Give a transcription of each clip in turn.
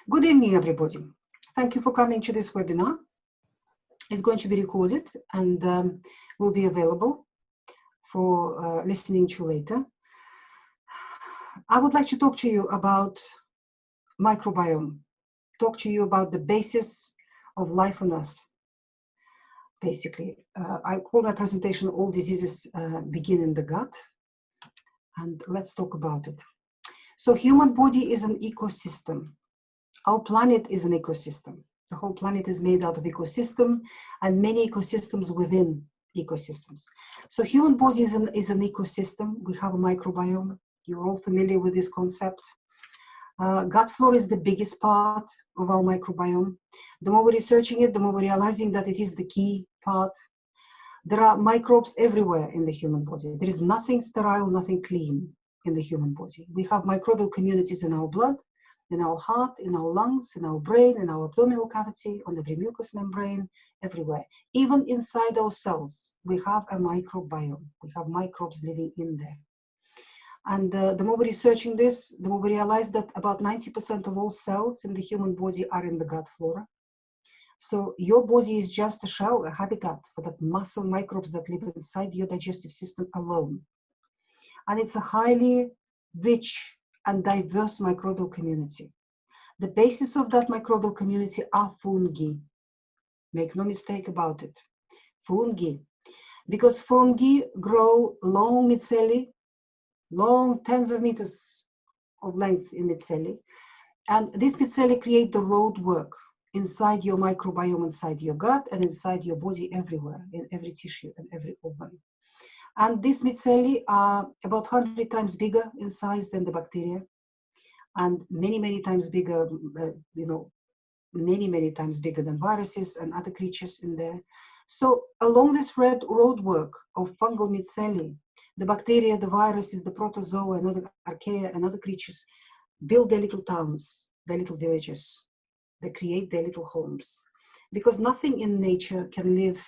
Good evening, everybody. Thank you for coming to this webinar. It's going to be recorded and will be available for listening to later. I would like to talk to you about microbiome, talk to you about the basis of life on Earth. Basically, I call my presentation All Diseases Begin in the Gut, and let's talk about it. So human body is an ecosystem. Our planet is an ecosystem. The whole planet is made out of ecosystem and many ecosystems within ecosystems. So human body is an ecosystem. We have a microbiome. You're all familiar with this concept. Gut flora is the biggest part of our microbiome. The more we're researching it, the more we're realizing that it is the key part. There are microbes everywhere in the human body. There is nothing sterile, nothing clean in the human body. We have microbial communities in our blood, in our heart, in our lungs, in our brain, in our abdominal cavity, on the mucous membrane, everywhere. Even inside our cells, we have a microbiome. We have microbes living in there. And the more we're researching this, the more we realize that about 90% of all cells in the human body are in the gut flora. So your body is just a shell, a habitat for that mass of microbes that live inside your digestive system alone. And it's a highly rich and diverse microbial community. The basis of that microbial community are fungi. Make no mistake about it. Fungi. Because fungi grow long myceli, long tens of meters of length in myceli. And these myceli create the road work inside your microbiome, inside your gut, and inside your body everywhere, in every tissue and every organ. And these myceli are about 100 times bigger in size than the bacteria, and many times bigger, many times bigger than viruses and other creatures in there. So along this road work of fungal myceli, the bacteria, the viruses, the protozoa, and other archaea and other creatures build their little towns, their little villages. They create their little homes. Because nothing in nature can live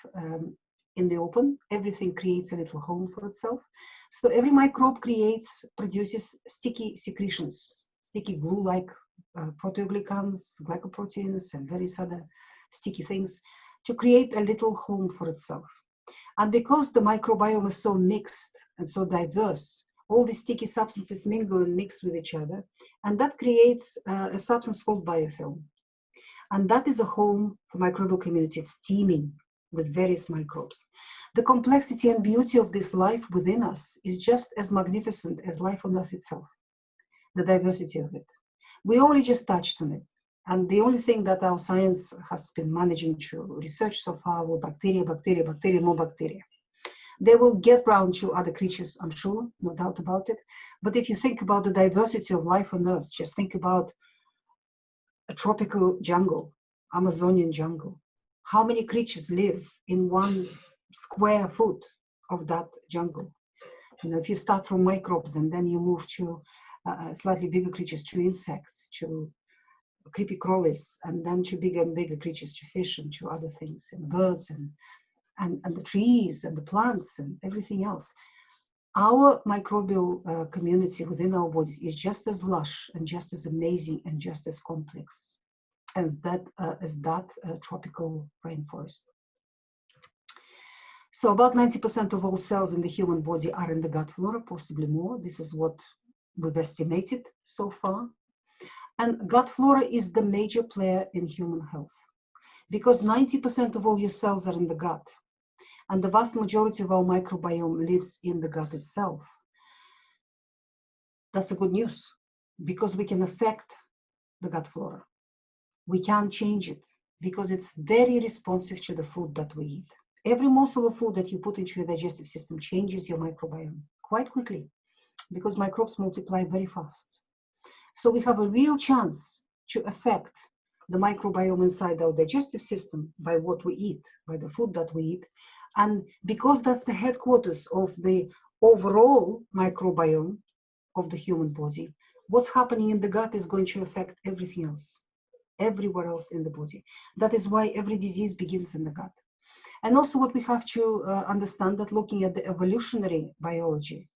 in the open. Everything creates a little home for itself. So every microbe produces sticky secretions, sticky glue-like proteoglycans, glycoproteins, and various other sticky things to create a little home for itself. And because the microbiome is so mixed and so diverse, all these sticky substances mingle and mix with each other, and that creates a substance called biofilm. And that is a home for microbial community. It's teeming with various microbes. The complexity and beauty of this life within us is just as magnificent as life on Earth itself, the diversity of it. We only just touched on it. And the only thing that our science has been managing to research so far were bacteria, more bacteria. They will get round to other creatures, I'm sure, no doubt about it. But if you think about the diversity of life on Earth, just think about a tropical jungle, Amazonian jungle. How many creatures live in 1 square foot of that jungle? If you start from microbes and then you move to slightly bigger creatures, to insects, to creepy crawlies, and then to bigger and bigger creatures, to fish and to other things, and birds and the trees and the plants and everything else. Our microbial community within our bodies is just as lush and just as amazing and just as complex as that tropical rainforest. So about 90% of all cells in the human body are in the gut flora, possibly more. This is what we've estimated so far. And gut flora is the major player in human health, because 90% of all your cells are in the gut. And the vast majority of our microbiome lives in the gut itself. That's a good news, because we can affect the gut flora. We can change it, because it's very responsive to the food that we eat. Every morsel of food that you put into your digestive system changes your microbiome quite quickly, because microbes multiply very fast. So we have a real chance to affect the microbiome inside our digestive system by what we eat, by the food that we eat. And because that's the headquarters of the overall microbiome of the human body, what's happening in the gut is going to affect everything else, everywhere else in the body. That is why every disease begins in the gut. And also what we have to understand, that looking at the evolutionary biology,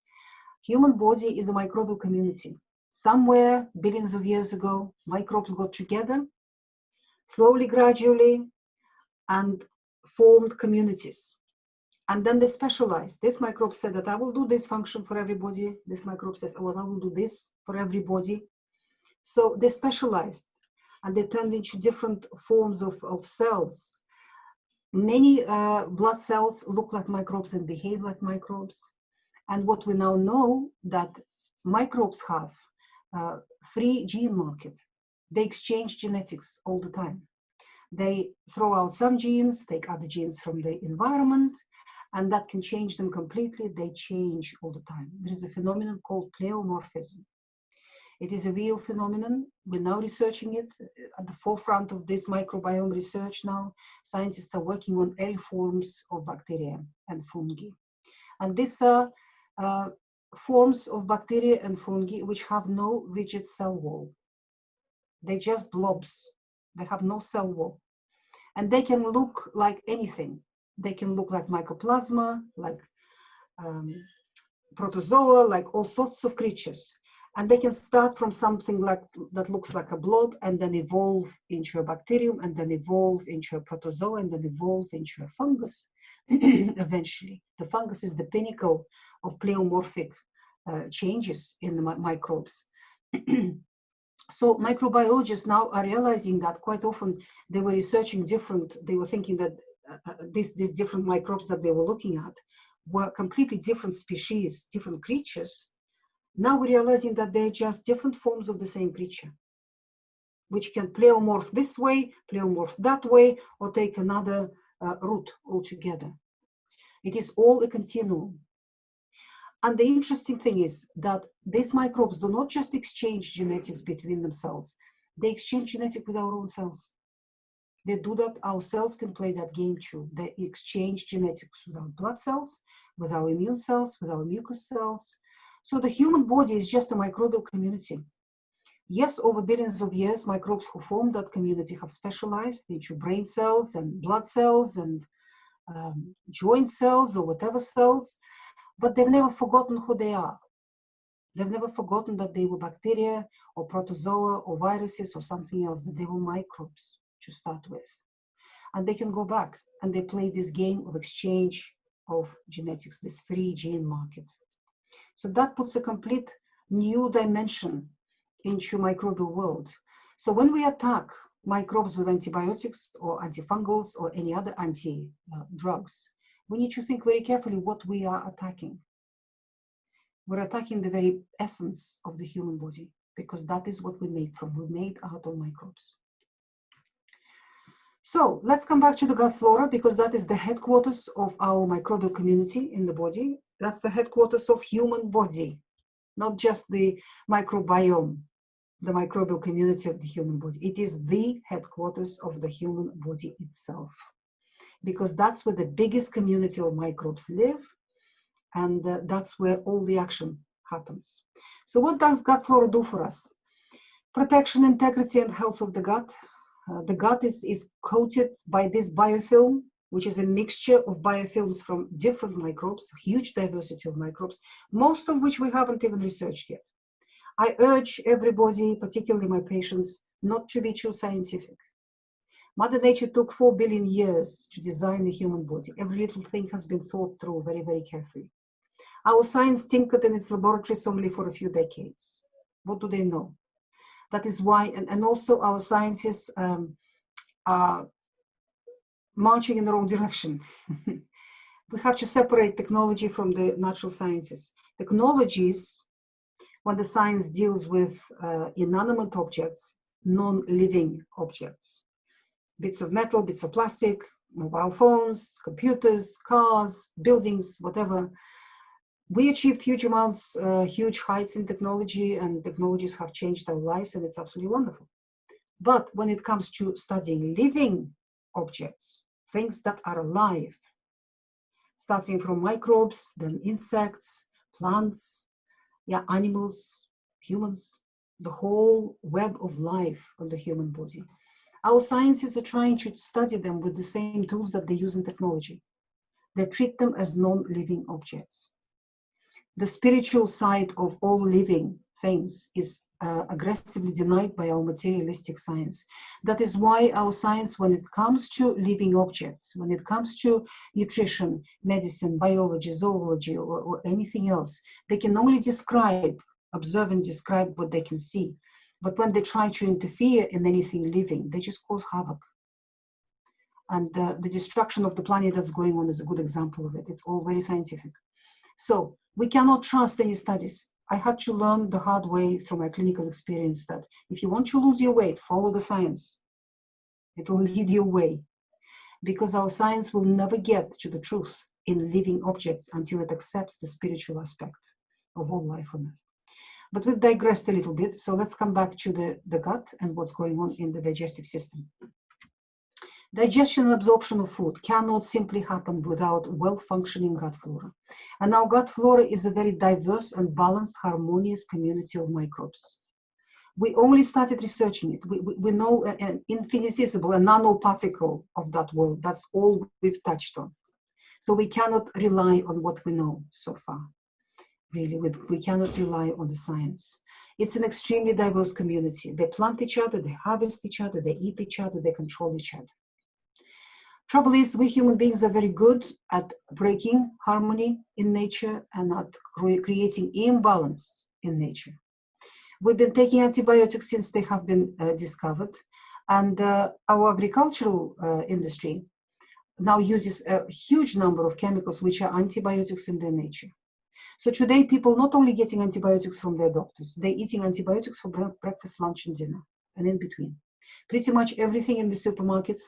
human body is a microbial community. Somewhere, billions of years ago, microbes got together, slowly, gradually, and formed communities. And then they specialized. This microbe said that I will do this function for everybody. This microbe says, well, I will do this for everybody. So they specialized, and they turned into different forms of cells. Many blood cells look like microbes and behave like microbes. And what we now know, that microbes have free gene market. They exchange genetics all the time. They throw out some genes, take other genes from the environment, and that can change them completely. They change all the time. There is a phenomenon called pleomorphism. It is a real phenomenon. We're now researching it at the forefront of this microbiome research now. Scientists are working on L forms of bacteria and fungi. And these are forms of bacteria and fungi which have no rigid cell wall. They're just blobs. They have no cell wall. And they can look like anything. They can look like mycoplasma, like protozoa, like all sorts of creatures. And they can start from something like that looks like a blob and then evolve into a bacterium and then evolve into a protozoa and then evolve into a fungus eventually. The fungus is the pinnacle of pleomorphic changes in the microbes. So microbiologists now are realizing that quite often they were researching they were thinking that these different microbes that they were looking at were completely different species, different creatures. Now we're realizing that they're just different forms of the same creature, which can pleomorph this way, pleomorph that way, or take another route altogether. It is all a continuum. And the interesting thing is that these microbes do not just exchange genetics between themselves, they exchange genetics with our own cells. They do that, our cells can play that game too. They exchange genetics with our blood cells, with our immune cells, with our mucous cells. So the human body is just a microbial community. Yes, over billions of years, microbes who formed that community have specialized into brain cells and blood cells and joint cells or whatever cells, but they've never forgotten who they are. They've never forgotten that they were bacteria or protozoa or viruses or something else, that they were microbes to start with. And they can go back and they play this game of exchange of genetics, this free gene market. So that puts a complete new dimension into microbial world. So when we attack microbes with antibiotics or antifungals or any other anti-drugs, we need to think very carefully what we are attacking. We're attacking the very essence of the human body, because that is what we made from. We're made out of microbes. So let's come back to the gut flora, because that is the headquarters of our microbial community in the body. That's the headquarters of human body, not just the microbiome, the microbial community of the human body. It is the headquarters of the human body itself, because that's where the biggest community of microbes live, and that's where all the action happens. So what does gut flora do for us? Protection, integrity, and health of the gut. The gut is coated by this biofilm, which is a mixture of biofilms from different microbes, huge diversity of microbes, most of which we haven't even researched yet. I urge everybody, particularly my patients, not to be too scientific. Mother Nature took 4 billion years to design the human body. Every little thing has been thought through very, very carefully. Our science tinkered in its laboratories only for a few decades. What do they know? That is why, and also our scientists are marching in the wrong direction. We have to separate technology from the natural sciences. Technologies, when the science deals with inanimate objects, non-living objects, bits of metal, bits of plastic, mobile phones, computers, cars, buildings, whatever. We achieved huge amounts, huge heights in technology, and technologies have changed our lives, and it's absolutely wonderful. But when it comes to studying living objects, things that are alive, starting from microbes, then insects, plants, animals, humans, the whole web of life on the human body. Our scientists are trying to study them with the same tools that they use in technology. They treat them as non-living objects. The spiritual side of all living things is aggressively denied by our materialistic science. That is why our science, when it comes to living objects, when it comes to nutrition, medicine, biology, zoology, or anything else, they can only describe, observe and describe what they can see. But when they try to interfere in anything living, they just cause havoc. And the destruction of the planet that's going on is a good example of it. It's all very scientific. So we cannot trust any studies. I had to learn the hard way through my clinical experience that if you want to lose your weight, follow the science. It will lead your way, because our science will never get to the truth in living objects until it accepts the spiritual aspect of all life on earth. But we've digressed a little bit, so let's come back to the gut and what's going on in the digestive system. Digestion and absorption of food cannot simply happen without well-functioning gut flora. And our gut flora is a very diverse and balanced, harmonious community of microbes. We only started researching it. We know an infinitesimal, a nanoparticle of that world. That's all we've touched on. So we cannot rely on what we know so far. Really, we cannot rely on the science. It's an extremely diverse community. They plant each other, they harvest each other, they eat each other, they control each other. Trouble is, we human beings are very good at breaking harmony in nature and at creating imbalance in nature. We've been taking antibiotics since they have been discovered, and our agricultural industry now uses a huge number of chemicals which are antibiotics in their nature. So today, people not only getting antibiotics from their doctors, they're eating antibiotics for breakfast, lunch, and dinner, and in between. Pretty much everything in the supermarkets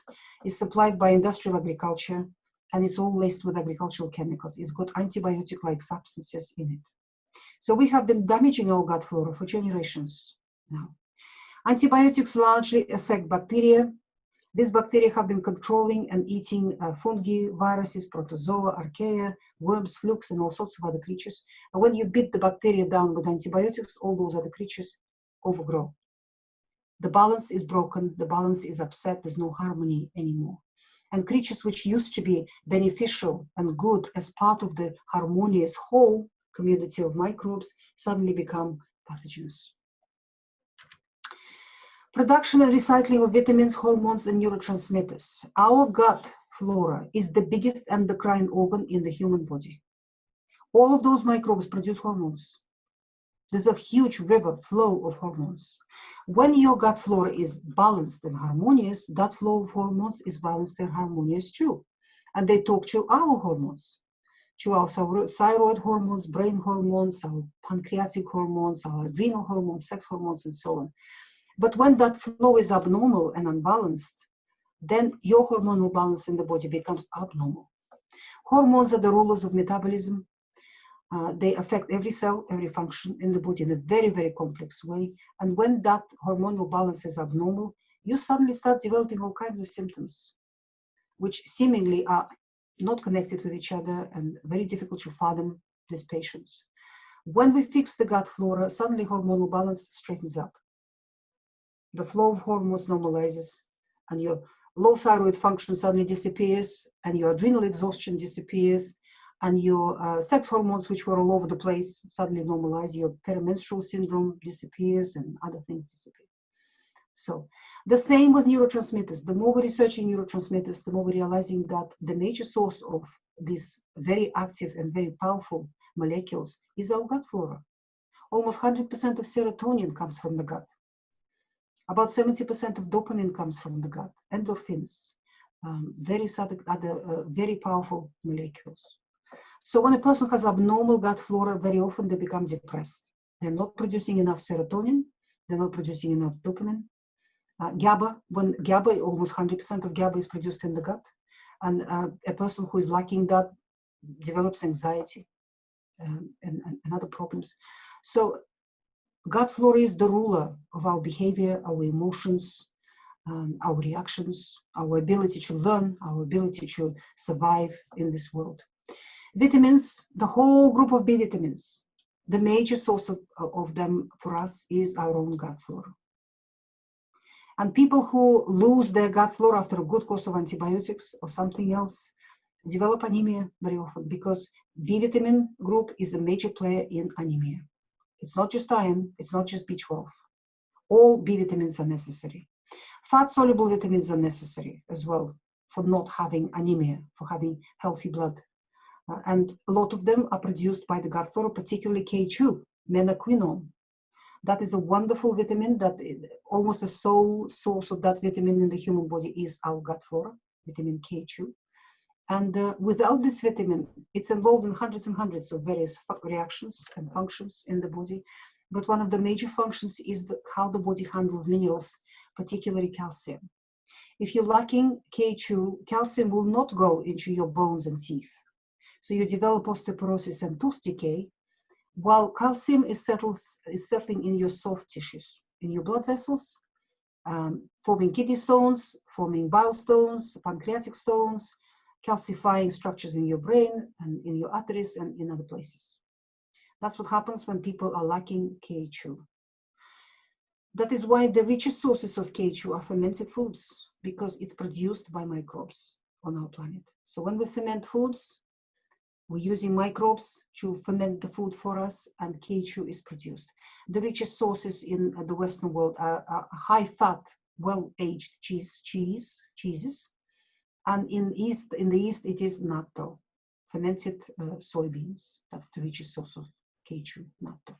is supplied by industrial agriculture, and it's all laced with agricultural chemicals. It's got antibiotic-like substances in it. So we have been damaging our gut flora for generations now. Antibiotics largely affect bacteria. These bacteria have been controlling and eating fungi, viruses, protozoa, archaea, worms, flukes, and all sorts of other creatures. And when you beat the bacteria down with antibiotics, all those other creatures overgrow. The balance is broken, the balance is upset, there's no harmony anymore. And creatures which used to be beneficial and good as part of the harmonious whole community of microbes suddenly become pathogens. Production and recycling of vitamins, hormones, and neurotransmitters. Our gut flora is the biggest endocrine organ in the human body. All of those microbes produce hormones. There's a huge river flow of hormones. When your gut flora is balanced and harmonious, that flow of hormones is balanced and harmonious too. And they talk to our hormones, to our thyroid hormones, brain hormones, our pancreatic hormones, our adrenal hormones, sex hormones, and so on. But when that flow is abnormal and unbalanced, then your hormonal balance in the body becomes abnormal. Hormones are the rulers of metabolism. They affect every cell, every function in the body in a very, very complex way. And when that hormonal balance is abnormal, you suddenly start developing all kinds of symptoms, which seemingly are not connected with each other and very difficult to fathom these patients. When we fix the gut flora, suddenly hormonal balance straightens up. The flow of hormones normalizes, and your low thyroid function suddenly disappears, and your adrenal exhaustion disappears, and your sex hormones, which were all over the place, suddenly normalize. Your perimenstrual syndrome disappears, and other things disappear. So the same with neurotransmitters. The more we're researching neurotransmitters, the more we're realizing that the major source of these very active and very powerful molecules is our gut flora. Almost 100% of serotonin comes from the gut. About 70% of dopamine comes from the gut, endorphins, various other very powerful molecules. So when a person has abnormal gut flora, very often they become depressed. They're not producing enough serotonin, they're not producing enough dopamine. GABA, almost 100% of GABA is produced in the gut. And a person who is lacking that develops anxiety and other problems. So gut flora is the ruler of our behavior, our emotions, our reactions, our ability to learn, our ability to survive in this world. Vitamins, the whole group of B vitamins, the major source of them for us is our own gut flora. And people who lose their gut flora after a good course of antibiotics or something else develop anemia very often, because B vitamin group is a major player in anemia. It's not just iron, it's not just B12. All B vitamins are necessary. Fat-soluble vitamins are necessary as well for not having anemia, for having healthy blood. And a lot of them are produced by the gut flora, particularly K2, menaquinone. That is a wonderful vitamin that almost the sole source of that vitamin in the human body is our gut flora, vitamin K2. And without this vitamin, it's involved in hundreds and hundreds of various reactions and functions in the body. But one of the major functions is how the body handles minerals, particularly calcium. If you're lacking K2, calcium will not go into your bones and teeth. So you develop osteoporosis and tooth decay, while calcium is settling in your soft tissues, in your blood vessels, forming kidney stones, forming bile stones, pancreatic stones, calcifying structures in your brain and in your arteries and in other places. That's what happens when people are lacking K2. That is why the richest sources of K2 are fermented foods, because it's produced by microbes on our planet. So when we ferment foods, we're using microbes to ferment the food for us, and K2 is produced. The richest sources in the Western world are high-fat, well-aged cheeses, and in the East it is natto, fermented soybeans. That's the richest source of K2, natto.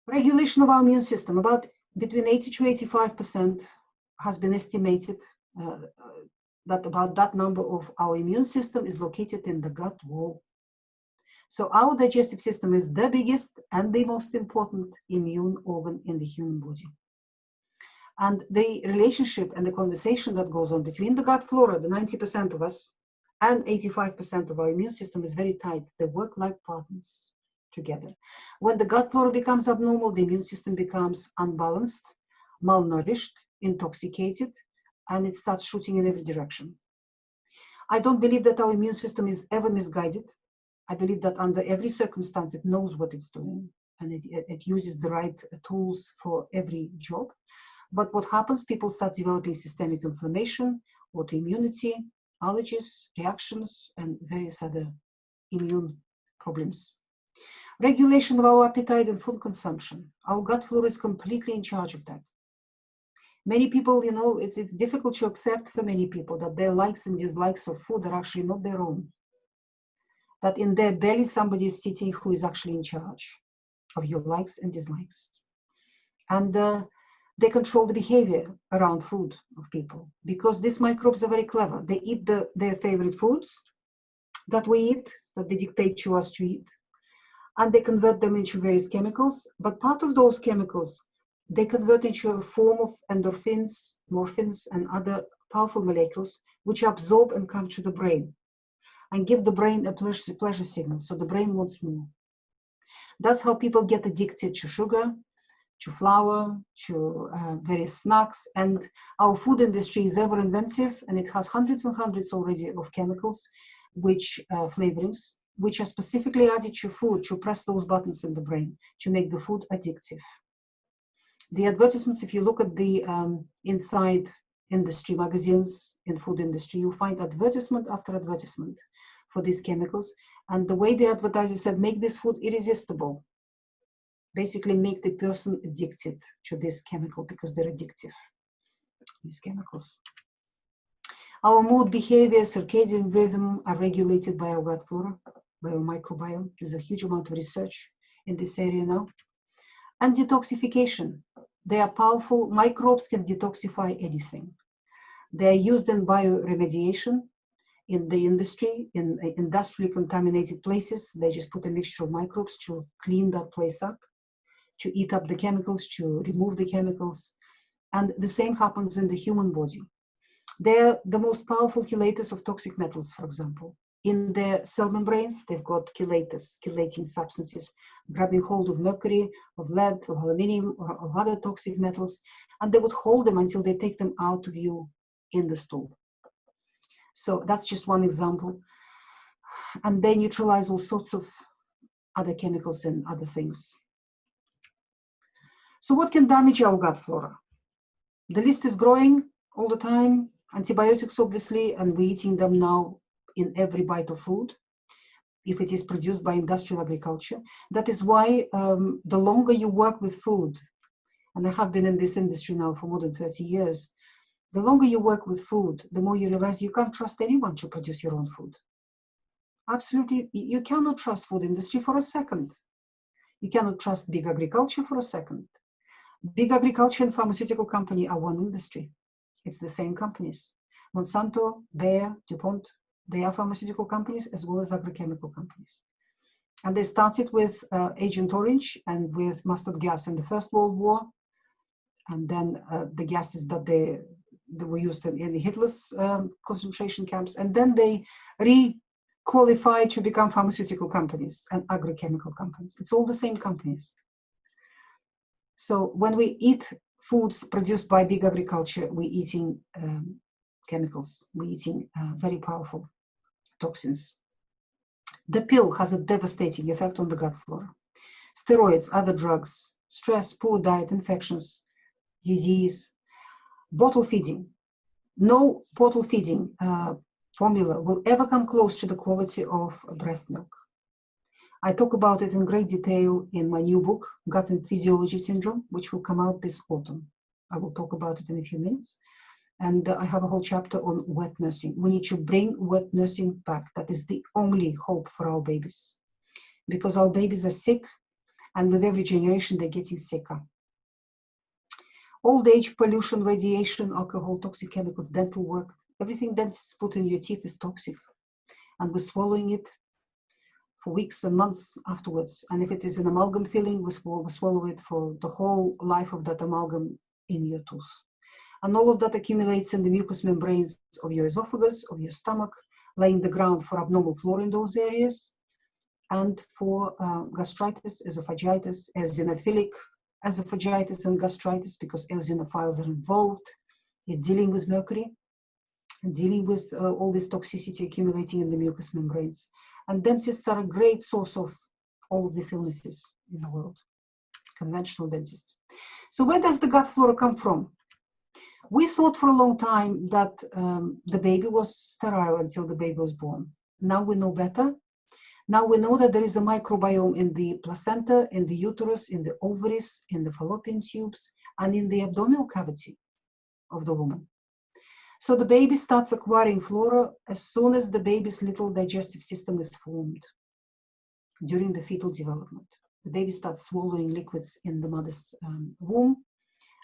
Regulation of our immune system, about between 80 to 85% has been estimated that about that number of our immune system is located in the gut wall. So our digestive system is the biggest and the most important immune organ in the human body. And the relationship and the conversation that goes on between the gut flora, the 90% of us, and 85% of our immune system is very tight. They work like partners together. When the gut flora becomes abnormal, the immune system becomes unbalanced, malnourished, intoxicated, and it starts shooting in every direction. I don't believe that our immune system is ever misguided. I believe that under every circumstance, it knows what it's doing, and it uses the right tools for every job. But what happens, people start developing systemic inflammation, autoimmunity, allergies, reactions, and various other immune problems. Regulation of our appetite and food consumption. Our gut flora is completely in charge of that. Many people, you know, it's difficult to accept for many people that their likes and dislikes of food are actually not their own. That in their belly, somebody is sitting who is actually in charge of your likes and dislikes. And they control the behavior around food of people, because these microbes are very clever. They eat their favorite foods that we eat, that they dictate to us to eat, and they convert them into various chemicals. But part of those chemicals, they convert into a form of endorphins, morphins, and other powerful molecules which absorb and come to the brain and give the brain a pleasure signal, so the brain wants more. That's how people get addicted to sugar, to flour, to various snacks. And our food industry is ever inventive, and it has hundreds and hundreds already of chemicals, which flavorings, which are specifically added to food to press those buttons in the brain to make the food addictive. The advertisements, if you look at the inside industry magazines in food industry, you find advertisement after advertisement for these chemicals. And the way the advertiser said, make this food irresistible. Basically make the person addicted to this chemical because they're addictive, these chemicals. Our mood, behavior, circadian rhythm are regulated by our gut flora, by our microbiome. There's a huge amount of research in this area now. And detoxification. They are powerful. Microbes can detoxify anything. They are used in bioremediation in the industry, in industrially contaminated places. They just put a mixture of microbes to clean that place up, to eat up the chemicals, to remove the chemicals. And the same happens in the human body. They're the most powerful chelators of toxic metals, for example. In their cell membranes, they've got chelators, chelating substances, grabbing hold of mercury, of lead, of aluminum, or of other toxic metals, and they would hold them until they take them out of you in the stool. So that's just one example. And they neutralize all sorts of other chemicals and other things. So what can damage our gut flora? The list is growing all the time. Antibiotics, obviously, and we're eating them now in every bite of food. if it is produced by industrial agriculture. That is why the longer you work with food, and I have been in this industry now for more than 30 years, the longer you work with food, the more you realize you can't trust anyone to produce your own food. Absolutely, you cannot trust food industry for a second. You cannot trust big agriculture for a second. Big agriculture and pharmaceutical company are one industry. It's the same companies. Monsanto, Bayer, DuPont, they are pharmaceutical companies as well as agrochemical companies. And they started with Agent Orange and with mustard gas in the First World War. And then the gases that they were used in Hitler's concentration camps. And then they re-qualified to become pharmaceutical companies and agrochemical companies. It's all the same companies. So when we eat foods produced by big agriculture, we're eating chemicals, we're eating very powerful toxins. The pill has a devastating effect on the gut flora. Steroids, other drugs, stress, poor diet, infections, disease, bottle feeding. No bottle feeding formula will ever come close to the quality of breast milk. I talk about it in great detail in my new book, Gut and Physiology Syndrome, which will come out this autumn. I will talk about it in a few minutes. And I have a whole chapter on wet nursing. We need to bring wet nursing back. That is the only hope for our babies, because our babies are sick, and with every generation, they're getting sicker. Old age, pollution, radiation, alcohol, toxic chemicals, dental work, everything dentists put in your teeth is toxic. And we're swallowing it for weeks and months afterwards. And if it is an amalgam filling, we swallow it for the whole life of that amalgam in your tooth. And all of that accumulates in the mucous membranes of your esophagus, of your stomach, laying the ground for abnormal flora in those areas, and for gastritis, esophagitis, eosinophilic esophagitis and gastritis, because eosinophiles are involved in dealing with mercury and dealing with all this toxicity accumulating in the mucous membranes. And dentists are a great source of all of these illnesses in the world, conventional dentists. So where does the gut flora come from? We thought for a long time that the baby was sterile until the baby was born. Now we know better. Now we know that there is a microbiome in the placenta, in the uterus, in the ovaries, in the fallopian tubes, and in the abdominal cavity of the woman. So the baby starts acquiring flora as soon as the baby's little digestive system is formed during the fetal development. The baby starts swallowing liquids in the mother's womb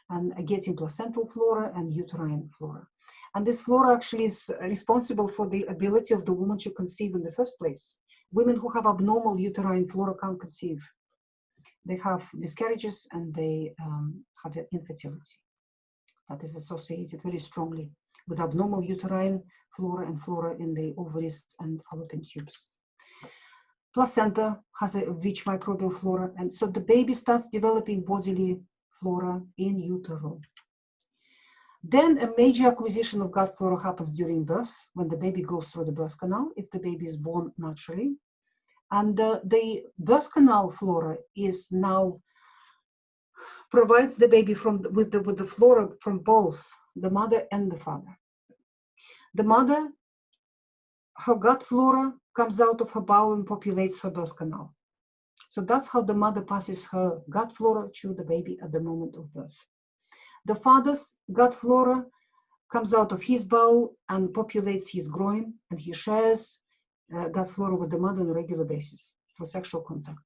and getting placental flora and uterine flora. And this flora actually is responsible for the ability of the woman to conceive in the first place. Women who have abnormal uterine flora can't conceive. They have miscarriages and they have infertility. That is associated very strongly with abnormal uterine flora and flora in the ovaries and fallopian tubes. Placenta has a rich microbial flora, and so the baby starts developing bodily flora in utero. Then a major acquisition of gut flora happens during birth, when the baby goes through the birth canal, if the baby is born naturally. And the birth canal flora is now provides the baby with the flora from both the mother and the father. The mother, her gut flora comes out of her bowel and populates her birth canal. So that's how the mother passes her gut flora to the baby at the moment of birth. The father's gut flora comes out of his bowel and populates his groin, and he shares gut flora with the mother on a regular basis through sexual contact.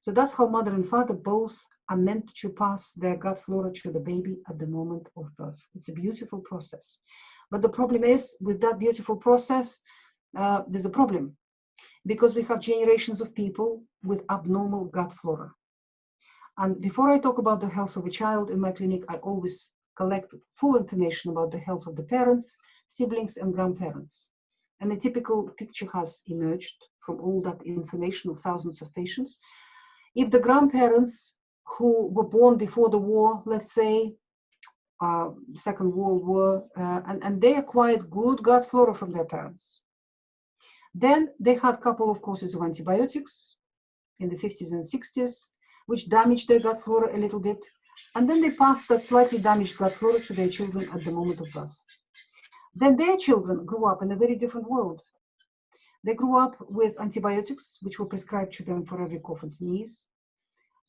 So that's how mother and father both are meant to pass their gut flora to the baby at the moment of birth. It's a beautiful process. But the problem is, with that beautiful process, there's a problem, because we have generations of people with abnormal gut flora. And before I talk about the health of a child in my clinic, I always collect full information about the health of the parents, siblings, and grandparents. And a typical picture has emerged from all that information of thousands of patients. If the grandparents who were born before the war, let's say, Second World War, and they acquired good gut flora from their parents. Then they had a couple of courses of antibiotics in the 50s and 60s, which damaged their gut flora a little bit. And then they passed that slightly damaged gut flora to their children at the moment of birth. Then their children grew up in a very different world. They grew up with antibiotics, which were prescribed to them for every cough and sneeze.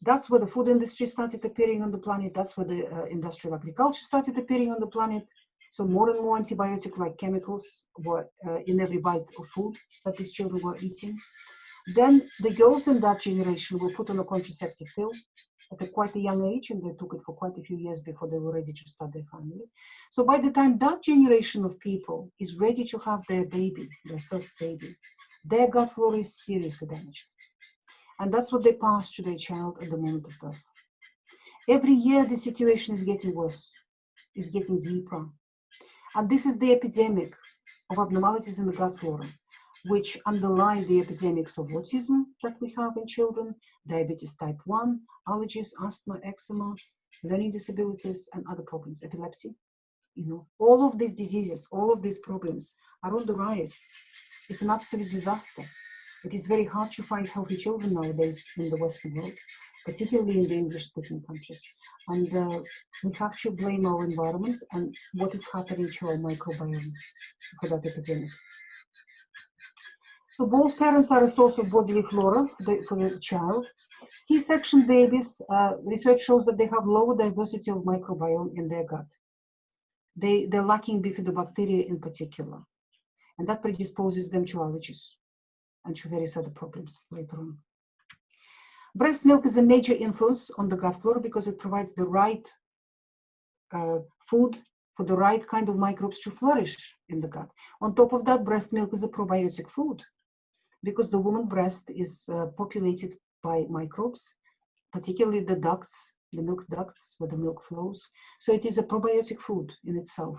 That's where the food industry started appearing on the planet. That's where the industrial agriculture started appearing on the planet. So more and more antibiotic-like chemicals were in every bite of food that these children were eating. Then the girls in that generation were put on a contraceptive pill at quite a young age, and they took it for quite a few years before they were ready to start their family. So by the time that generation of people is ready to have their baby, their first baby, their gut flora is seriously damaged. And that's what they pass to their child at the moment of birth. Every year, the situation is getting worse. It's getting deeper. And this is the epidemic of abnormalities in the gut flora, which underlie the epidemics of autism that we have in children, diabetes type 1, allergies, asthma, eczema, learning disabilities, and other problems, epilepsy. You know, all of these diseases, all of these problems are on the rise. It's an absolute disaster. It is very hard to find healthy children nowadays in the Western world, particularly in the English-speaking countries. And we have to blame our environment and what is happening to our microbiome for that epidemic. So both parents are a source of bodily flora for the child. C-section babies, research shows that they have lower diversity of microbiome in their gut. They're lacking bifidobacteria in particular, and that predisposes them to allergies and to various other problems later on. Breast milk is a major influence on the gut flora because it provides the right food for the right kind of microbes to flourish in the gut. On top of that, breast milk is a probiotic food because the woman breast is populated by microbes, particularly the ducts, the milk ducts where the milk flows. So it is a probiotic food in itself.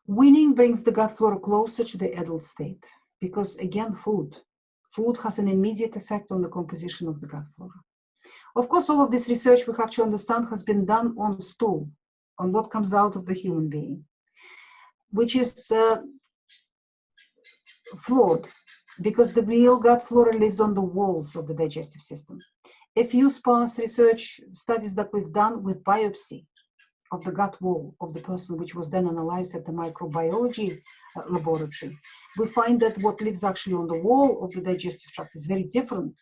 Weaning brings the gut flora closer to the adult state because, again, food has an immediate effect on the composition of the gut flora. Of course, all of this research, we have to understand, has been done on stool, on what comes out of the human being, which is flawed because the real gut flora lives on the walls of the digestive system. A few sparse research studies that we've done with biopsy of the gut wall of the person, which was then analyzed at the microbiology laboratory, we find that what lives actually on the wall of the digestive tract is very different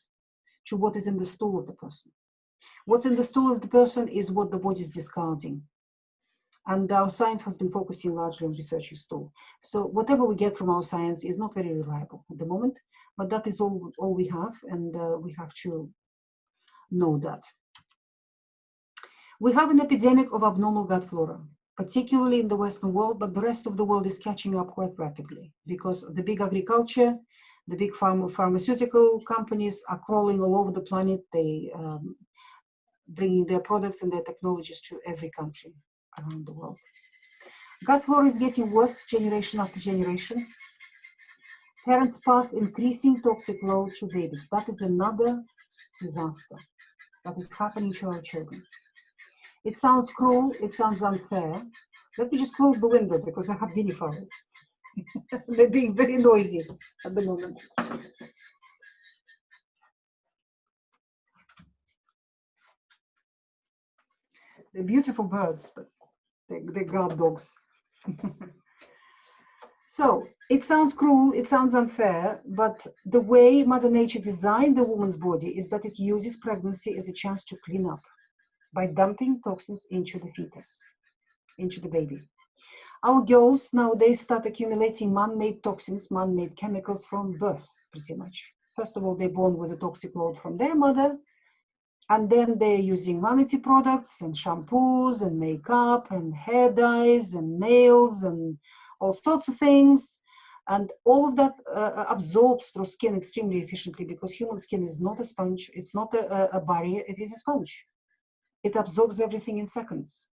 to what is in the stool of the person. What's in the stool of the person is what the body is discarding. And our science has been focusing largely on researching stool. So whatever we get from our science is not very reliable at the moment, but that is all we have, and we have to know that. We have an epidemic of abnormal gut flora, particularly in the Western world, but the rest of the world is catching up quite rapidly because the big agriculture, the big pharmaceutical companies are crawling all over the planet. They bringing their products and their technologies to every country around the world. Gut flora is getting worse generation after generation. Parents pass increasing toxic load to babies. That is another disaster that is happening to our children. It sounds cruel, it sounds unfair. Let me just close the window because I have guinea fowl. They're being very noisy at the moment. They're beautiful birds, but they're guard dogs. So it sounds cruel, it sounds unfair, but the way Mother Nature designed the woman's body is that it uses pregnancy as a chance to clean up by dumping toxins into the fetus, into the baby. Our girls nowadays start accumulating man-made toxins, man-made chemicals from birth, pretty much. First of all, they're born with a toxic load from their mother, and then they're using vanity products and shampoos and makeup and hair dyes and nails and all sorts of things. And all of that absorbs through skin extremely efficiently because human skin is not a sponge, it's not a barrier, it is a sponge. It absorbs everything in seconds.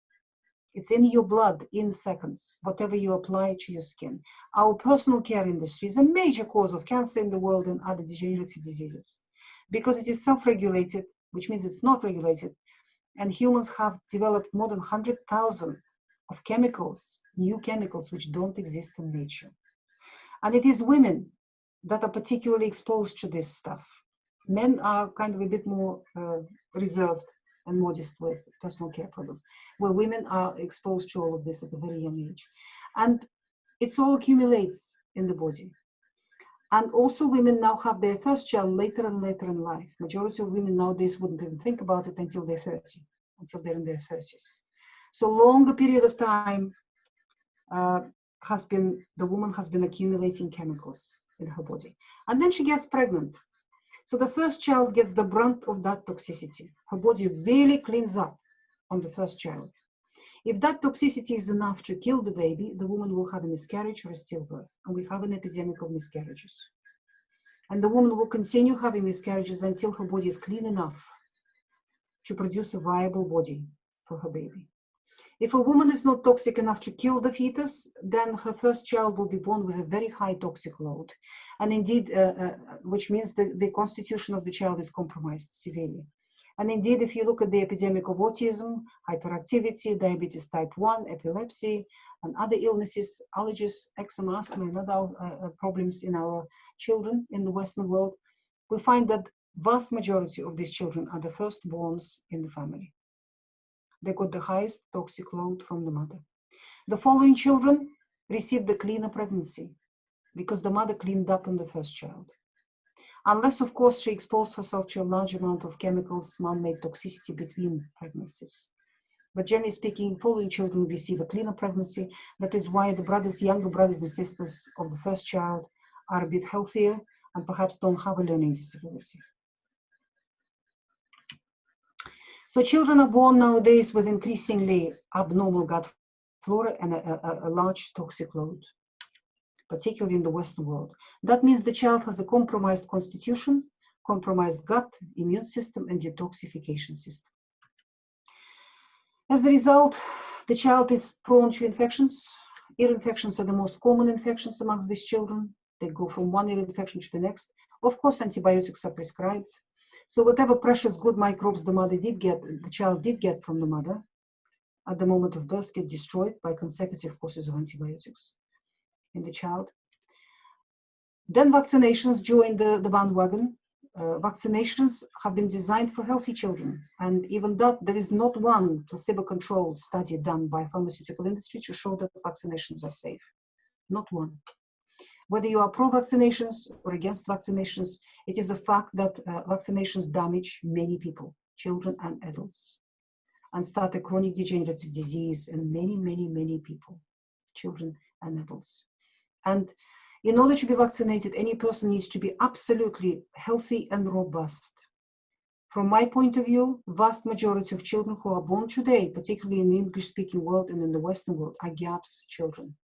It's in your blood in seconds, whatever you apply to your skin. Our personal care industry is a major cause of cancer in the world and other degenerative diseases because it is self-regulated, which means it's not regulated. And humans have developed more than 100,000 of chemicals, new chemicals, which don't exist in nature. And it is women that are particularly exposed to this stuff. Men are kind of a bit more reserved and modest with personal care products, where women are exposed to all of this at a very young age. And it all accumulates in the body. And also women now have their first child later and later in life. Majority of women nowadays wouldn't even think about it until they're 30, until they're in their 30s. So longer period of time the woman has been accumulating chemicals in her body. And then she gets pregnant. So the first child gets the brunt of that toxicity. Her body really cleans up on the first child. If that toxicity is enough to kill the baby, the woman will have a miscarriage or a stillbirth. And we have an epidemic of miscarriages. And the woman will continue having miscarriages until her body is clean enough to produce a viable body for her baby. If a woman is not toxic enough to kill the fetus, then her first child will be born with a very high toxic load. And indeed, which means the constitution of the child is compromised severely. And indeed, if you look at the epidemic of autism, hyperactivity, diabetes type 1, epilepsy, and other illnesses, allergies, eczema, asthma, and other problems in our children in the Western world, we find that vast majority of these children are the firstborns in the family. They got the highest toxic load from the mother. The following children received the cleaner pregnancy because the mother cleaned up on the first child. Unless, of course, she exposed herself to a large amount of chemicals, man-made toxicity between pregnancies. But generally speaking, following children receive a cleaner pregnancy. That is why the brothers, younger brothers and sisters of the first child are a bit healthier and perhaps don't have a learning disability. So children are born nowadays with increasingly abnormal gut flora and a large toxic load, particularly in the Western world. That means the child has a compromised constitution, compromised gut, immune system, and detoxification system. As a result, the child is prone to infections. Ear infections are the most common infections amongst these children. They go from one ear infection to the next. Of course, antibiotics are prescribed. So whatever precious good microbes the child did get from the mother at the moment of birth get destroyed by consecutive courses of antibiotics in the child. Then vaccinations join the bandwagon. Vaccinations have been designed for healthy children. And even that, there is not one placebo-controlled study done by pharmaceutical industry to show that vaccinations are safe. Not one. Whether you are pro-vaccinations or against vaccinations, it is a fact that vaccinations damage many people, children and adults, and start a chronic degenerative disease in many, many, many people, children and adults. And in order to be vaccinated, any person needs to be absolutely healthy and robust. From my point of view, vast majority of children who are born today, particularly in the English-speaking world and in the Western world, are GAPS children.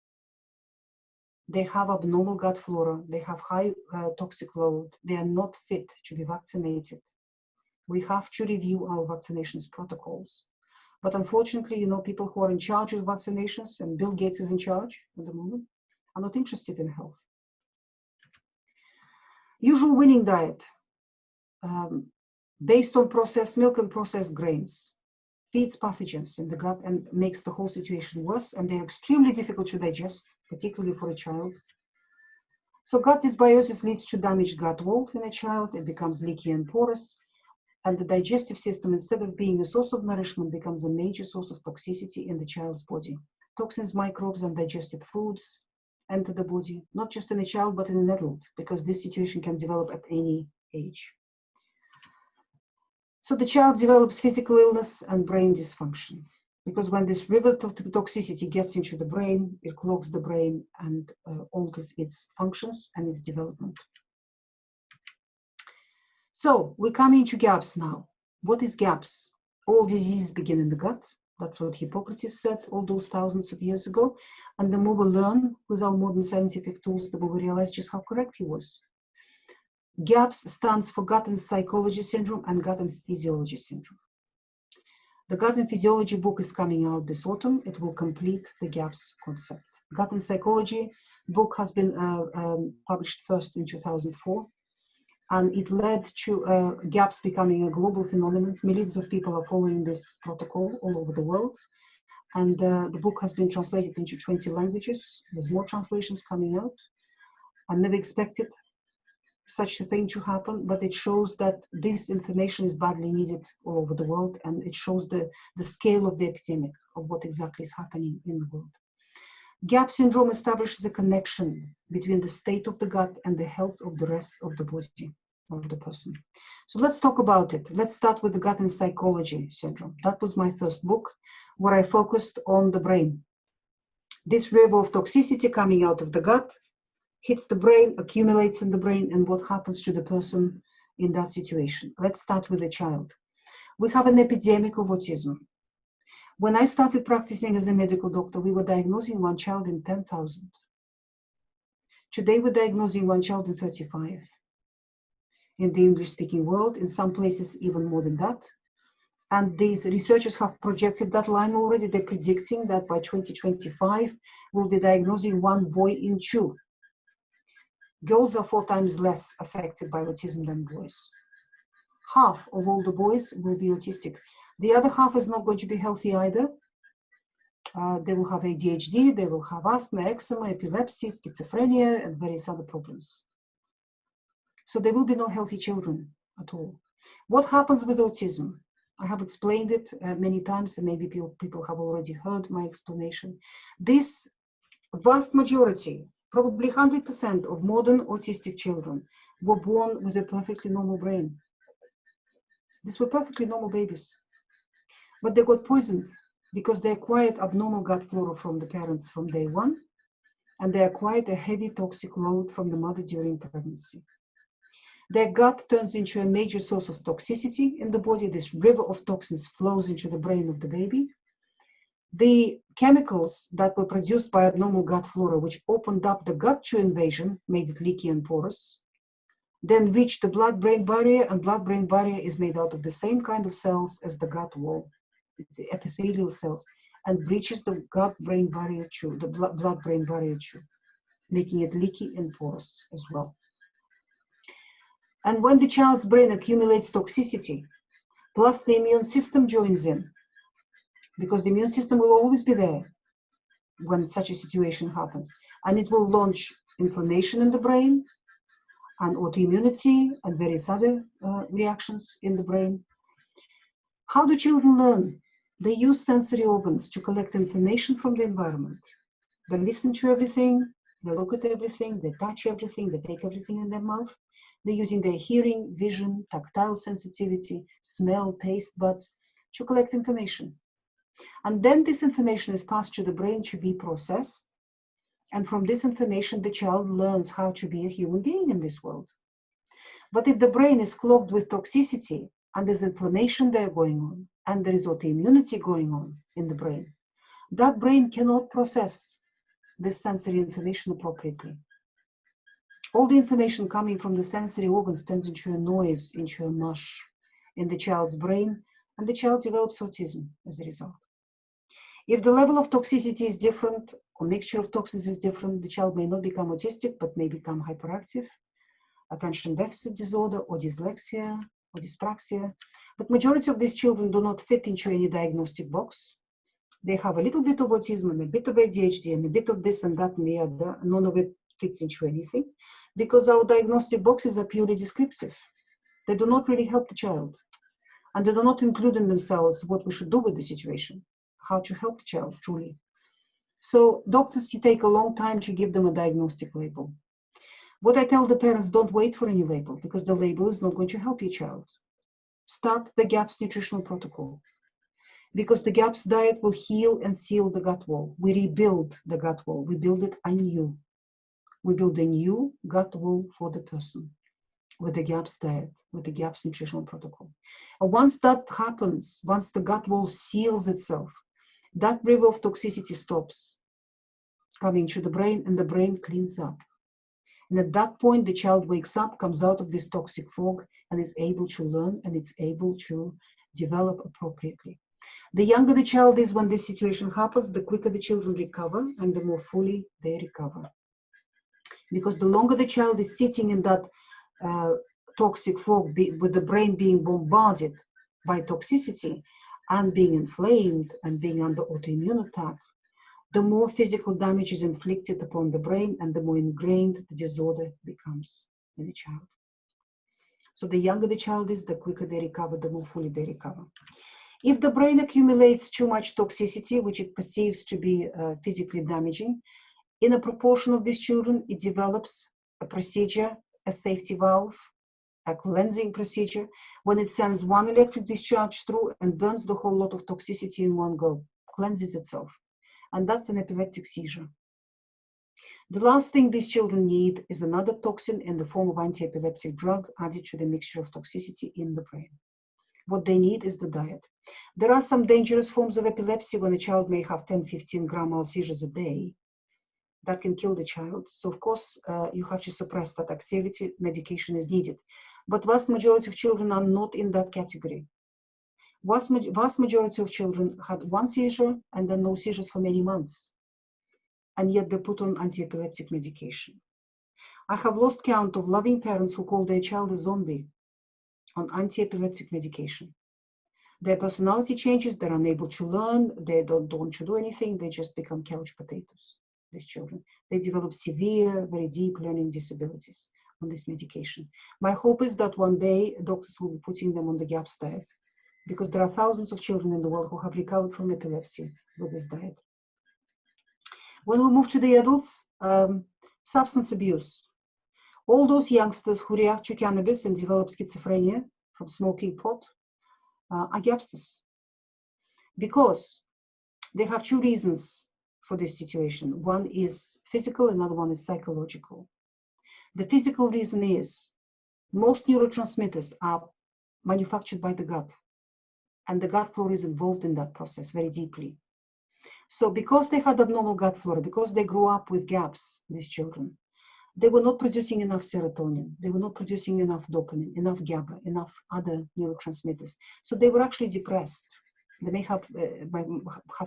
They have abnormal gut flora, they have high toxic load, they are not fit to be vaccinated. We have to review our vaccinations protocols. But unfortunately, people who are in charge of vaccinations, and Bill Gates is in charge at the moment, are not interested in health. Usual winning diet, based on processed milk and processed grains, feeds pathogens in the gut and makes the whole situation worse, and they're extremely difficult to digest, particularly for a child. So gut dysbiosis leads to damaged gut wall in a child. It becomes leaky and porous, and the digestive system, instead of being a source of nourishment, becomes a major source of toxicity in the child's body. Toxins, microbes, and digested foods enter the body, not just in a child, but in an adult, because this situation can develop at any age. So the child develops physical illness and brain dysfunction, because when this river of toxicity gets into the brain, it clogs the brain and alters its functions and its development. So we come into GAPS now. What is GAPS? All diseases begin in the gut. That's what Hippocrates said all those thousands of years ago. And the more we learn with our modern scientific tools, the more we realize just how correct he was. GAPS stands for Gut and Psychology Syndrome and Gut and Physiology Syndrome. The Gut and Physiology book is coming out this autumn. It will complete the GAPS concept. Gut and Psychology book has been published first in 2004, and it led to GAPS becoming a global phenomenon. Millions of people are following this protocol all over the world, and the book has been translated into 20 languages. There's more translations coming out. I never expected such a thing to happen, but it shows that this information is badly needed all over the world, and it shows the scale of the epidemic of what exactly is happening in the world. GAP syndrome establishes a connection between the state of the gut and the health of the rest of the body of the person. So let's talk about it. Let's start with the gut and psychology syndrome. That was my first book where I focused on the brain. This river of toxicity coming out of the gut hits the brain, accumulates in the brain, and what happens to the person in that situation. Let's start with the child. We have an epidemic of autism. When I started practicing as a medical doctor, we were diagnosing one child in 10,000. Today, we're diagnosing one child in 35. In the English-speaking world, in some places, even more than that. And these researchers have projected that line already. They're predicting that by 2025, we'll be diagnosing one boy in 2. Girls are 4 times less affected by autism than boys. Half of all the boys will be autistic. The other half is not going to be healthy either. They will have ADHD, they will have asthma, eczema, epilepsy, schizophrenia, and various other problems. So there will be no healthy children at all. What happens with autism? I have explained it many times, and maybe people have already heard my explanation. This vast majority, probably 100% of modern autistic children were born with a perfectly normal brain. These were perfectly normal babies. But they got poisoned because they acquired abnormal gut flora from the parents from day one, and they acquired a heavy toxic load from the mother during pregnancy. Their gut turns into a major source of toxicity in the body. This river of toxins flows into the brain of the baby. The chemicals that were produced by abnormal gut flora, which opened up the gut to invasion, made it leaky and porous, then reached the blood-brain barrier, and blood-brain barrier is made out of the same kind of cells as the gut wall. It's the epithelial cells, and breaches the gut-brain barrier too, the blood-brain barrier too, making it leaky and porous as well. And when the child's brain accumulates toxicity, plus the immune system joins in, because the immune system will always be there when such a situation happens, and it will launch inflammation in the brain, and autoimmunity, and various other reactions in the brain. How do children learn? They use sensory organs to collect information from the environment. They listen to everything, they look at everything, they touch everything, they take everything in their mouth. They're using their hearing, vision, tactile sensitivity, smell, taste buds to collect information. And then this information is passed to the brain to be processed. And from this information, the child learns how to be a human being in this world. But if the brain is clogged with toxicity, and there's inflammation there going on, and there is autoimmunity going on in the brain, that brain cannot process this sensory information appropriately. All the information coming from the sensory organs turns into a noise, into a mush in the child's brain, and the child develops autism as a result. If the level of toxicity is different, or mixture of toxins is different, the child may not become autistic, but may become hyperactive, attention deficit disorder, or dyslexia, or dyspraxia. But majority of these children do not fit into any diagnostic box. They have a little bit of autism and a bit of ADHD and a bit of this and that and the other. None of it fits into anything because our diagnostic boxes are purely descriptive. They do not really help the child, and they do not include in themselves what we should do with the situation, how to help the child truly. So doctors take a long time to give them a diagnostic label. What I tell the parents, don't wait for any label, because the label is not going to help your child. Start the GAPS nutritional protocol, because the GAPS diet will heal and seal the gut wall. We rebuild the gut wall. We build it anew. We build a new gut wall for the person with the GAPS diet, with the GAPS nutritional protocol. And once that happens, once the gut wall seals itself, that river of toxicity stops coming to the brain, and the brain cleans up. And at that point, the child wakes up, comes out of this toxic fog, and is able to learn, and it's able to develop appropriately. The younger the child is when this situation happens, the quicker the children recover, and the more fully they recover. Because the longer the child is sitting in that toxic fog, with the brain being bombarded by toxicity, and being inflamed, and being under autoimmune attack, the more physical damage is inflicted upon the brain, and the more ingrained the disorder becomes in the child. So the younger the child is, the quicker they recover, the more fully they recover. If the brain accumulates too much toxicity, which it perceives to be physically damaging, in a proportion of these children, it develops a procedure, a safety valve, a cleansing procedure, when it sends one electric discharge through and burns the whole lot of toxicity in one go, cleanses itself. And that's an epileptic seizure. The last thing these children need is another toxin in the form of anti-epileptic drug added to the mixture of toxicity in the brain. What they need is the diet. There are some dangerous forms of epilepsy when a child may have 10-15 gram seizures a day. That can kill the child. So of course, you have to suppress that activity. Medication is needed. But vast majority of children are not in that category. Vast majority of children had one seizure and then no seizures for many months. And yet they put on anti-epileptic medication. I have lost count of loving parents who call their child a zombie on anti-epileptic medication. Their personality changes, they're unable to learn, they don't want to do anything, they just become couch potatoes, these children. They develop severe, very deep learning disabilities on this medication. My hope is that one day doctors will be putting them on the GAPS diet, because there are thousands of children in the world who have recovered from epilepsy with this diet. When we move to the adults, substance abuse. All those youngsters who react to cannabis and develop schizophrenia from smoking pot are GAPsters, because they have two reasons for this situation. One is physical, another one is psychological. The physical reason is most neurotransmitters are manufactured by the gut, and the gut flora is involved in that process very deeply. So because they had abnormal gut flora, because they grew up with GAPs, these children, they were not producing enough serotonin, they were not producing enough dopamine, enough GABA, enough other neurotransmitters. So they were actually depressed. They may have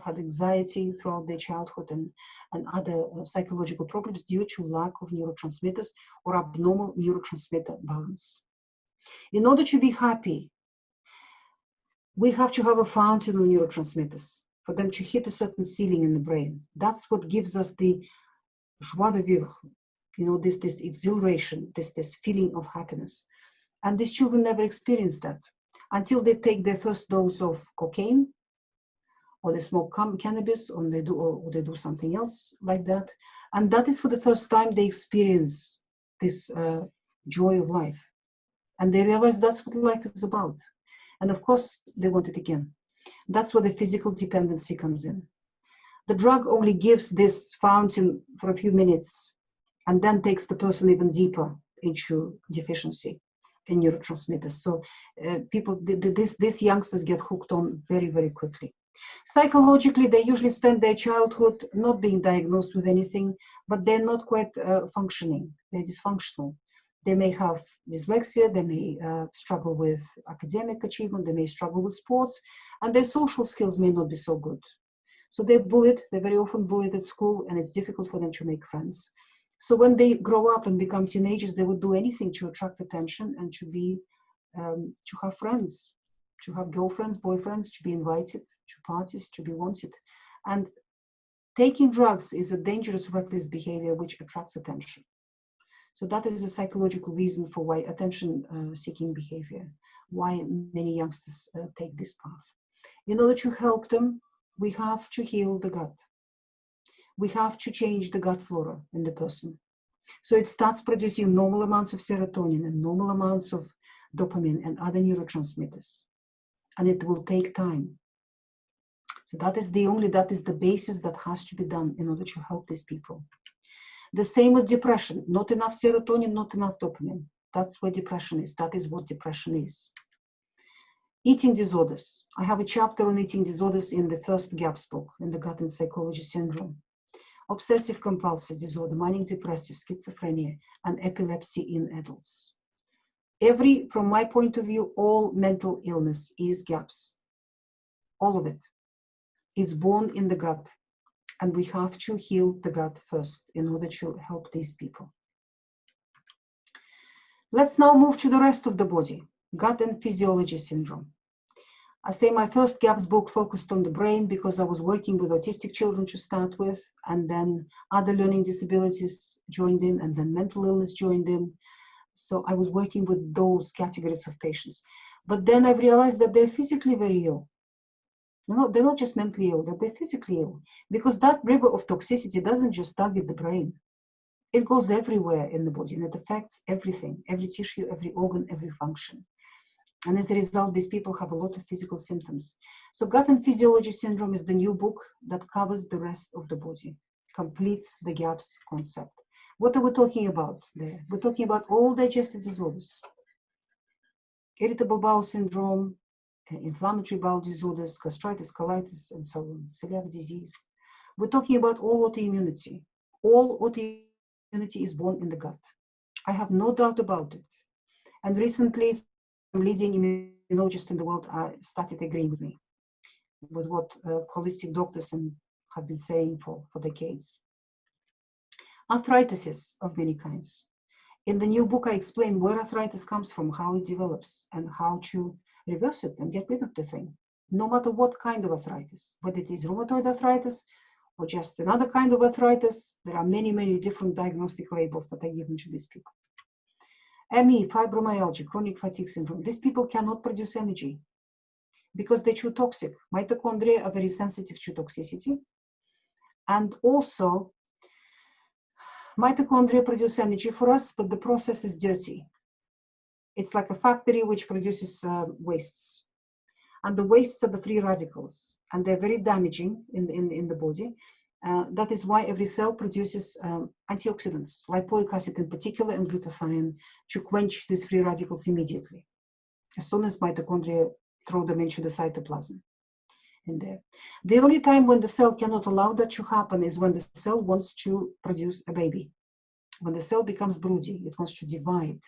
had anxiety throughout their childhood and other psychological problems due to lack of neurotransmitters or abnormal neurotransmitter balance. In order to be happy, we have to have a fountain of neurotransmitters for them to hit a certain ceiling in the brain. That's what gives us the joie de vivre, you know, this exhilaration, this feeling of happiness. And these children never experience that until they take their first dose of cocaine, or they smoke cannabis, or they do something else like that. And that is for the first time they experience this joy of life. And they realize that's what life is about. And of course, they want it again. That's where the physical dependency comes in. The drug only gives this fountain for a few minutes and then takes the person even deeper into deficiency in neurotransmitters. So these youngsters get hooked on very, very quickly. Psychologically, they usually spend their childhood not being diagnosed with anything, but they're not quite functioning. They're dysfunctional. They may have dyslexia, they may struggle with academic achievement, they may struggle with sports, and their social skills may not be so good. So they're bullied, they're very often bullied at school, and it's difficult for them to make friends. So when they grow up and become teenagers, they would do anything to attract attention and to have friends, to have girlfriends, boyfriends, to be invited to parties, to be wanted. And taking drugs is a dangerous, reckless behavior which attracts attention. So that is a psychological reason for why attention-seeking behavior, why many youngsters take this path. In order to help them, we have to heal the gut. We have to change the gut flora in the person. So it starts producing normal amounts of serotonin and normal amounts of dopamine and other neurotransmitters. And it will take time. So that is the basis that has to be done in order to help these people. The same with depression. Not enough serotonin, not enough dopamine. That's where depression is. That is what depression is. Eating disorders. I have a chapter on eating disorders in the first GAPS book, in the Gut and Psychology Syndrome. Obsessive compulsive disorder, manic depressive, schizophrenia, and epilepsy in adults. From my point of view, all mental illness is GAPS. All of it. It's born in the gut. And we have to heal the gut first in order to help these people. Let's now move to the rest of the body, gut and physiology syndrome. I say my first GAPS book focused on the brain because I was working with autistic children to start with, and then other learning disabilities joined in, and then mental illness joined in. So I was working with those categories of patients. But then I realized that they're physically very ill. They're not just mentally ill, they're physically ill. Because that river of toxicity doesn't just target the brain. It goes everywhere in the body and it affects everything, every tissue, every organ, every function. And as a result, these people have a lot of physical symptoms. So gut and physiology syndrome is the new book that covers the rest of the body, completes the gaps concept. What are we talking about there? We're talking about all digestive disorders, irritable bowel syndrome, inflammatory bowel disorders, gastritis, colitis, and so on, celiac disease. We're talking about all autoimmunity. All autoimmunity is born in the gut. I have no doubt about it. And recently, some leading immunologists in the world started agreeing with me, with what holistic doctors have been saying for decades. Arthritis of many kinds. In the new book, I explain where arthritis comes from, how it develops, and how to reverse it and get rid of the thing, no matter what kind of arthritis, whether it is rheumatoid arthritis or just another kind of arthritis. There are many, many different diagnostic labels that are given to these people. ME, fibromyalgia, chronic fatigue syndrome. These people cannot produce energy because they're too toxic. Mitochondria are very sensitive to toxicity. And also, mitochondria produce energy for us, but the process is dirty. It's like a factory which produces wastes. And the wastes are the free radicals, and they're very damaging in the body. That is why every cell produces antioxidants, lipoic acid in particular, and glutathione, to quench these free radicals immediately, as soon as mitochondria throw them into the cytoplasm in there. The only time when the cell cannot allow that to happen is when the cell wants to produce a baby. When the cell becomes broody, it wants to divide.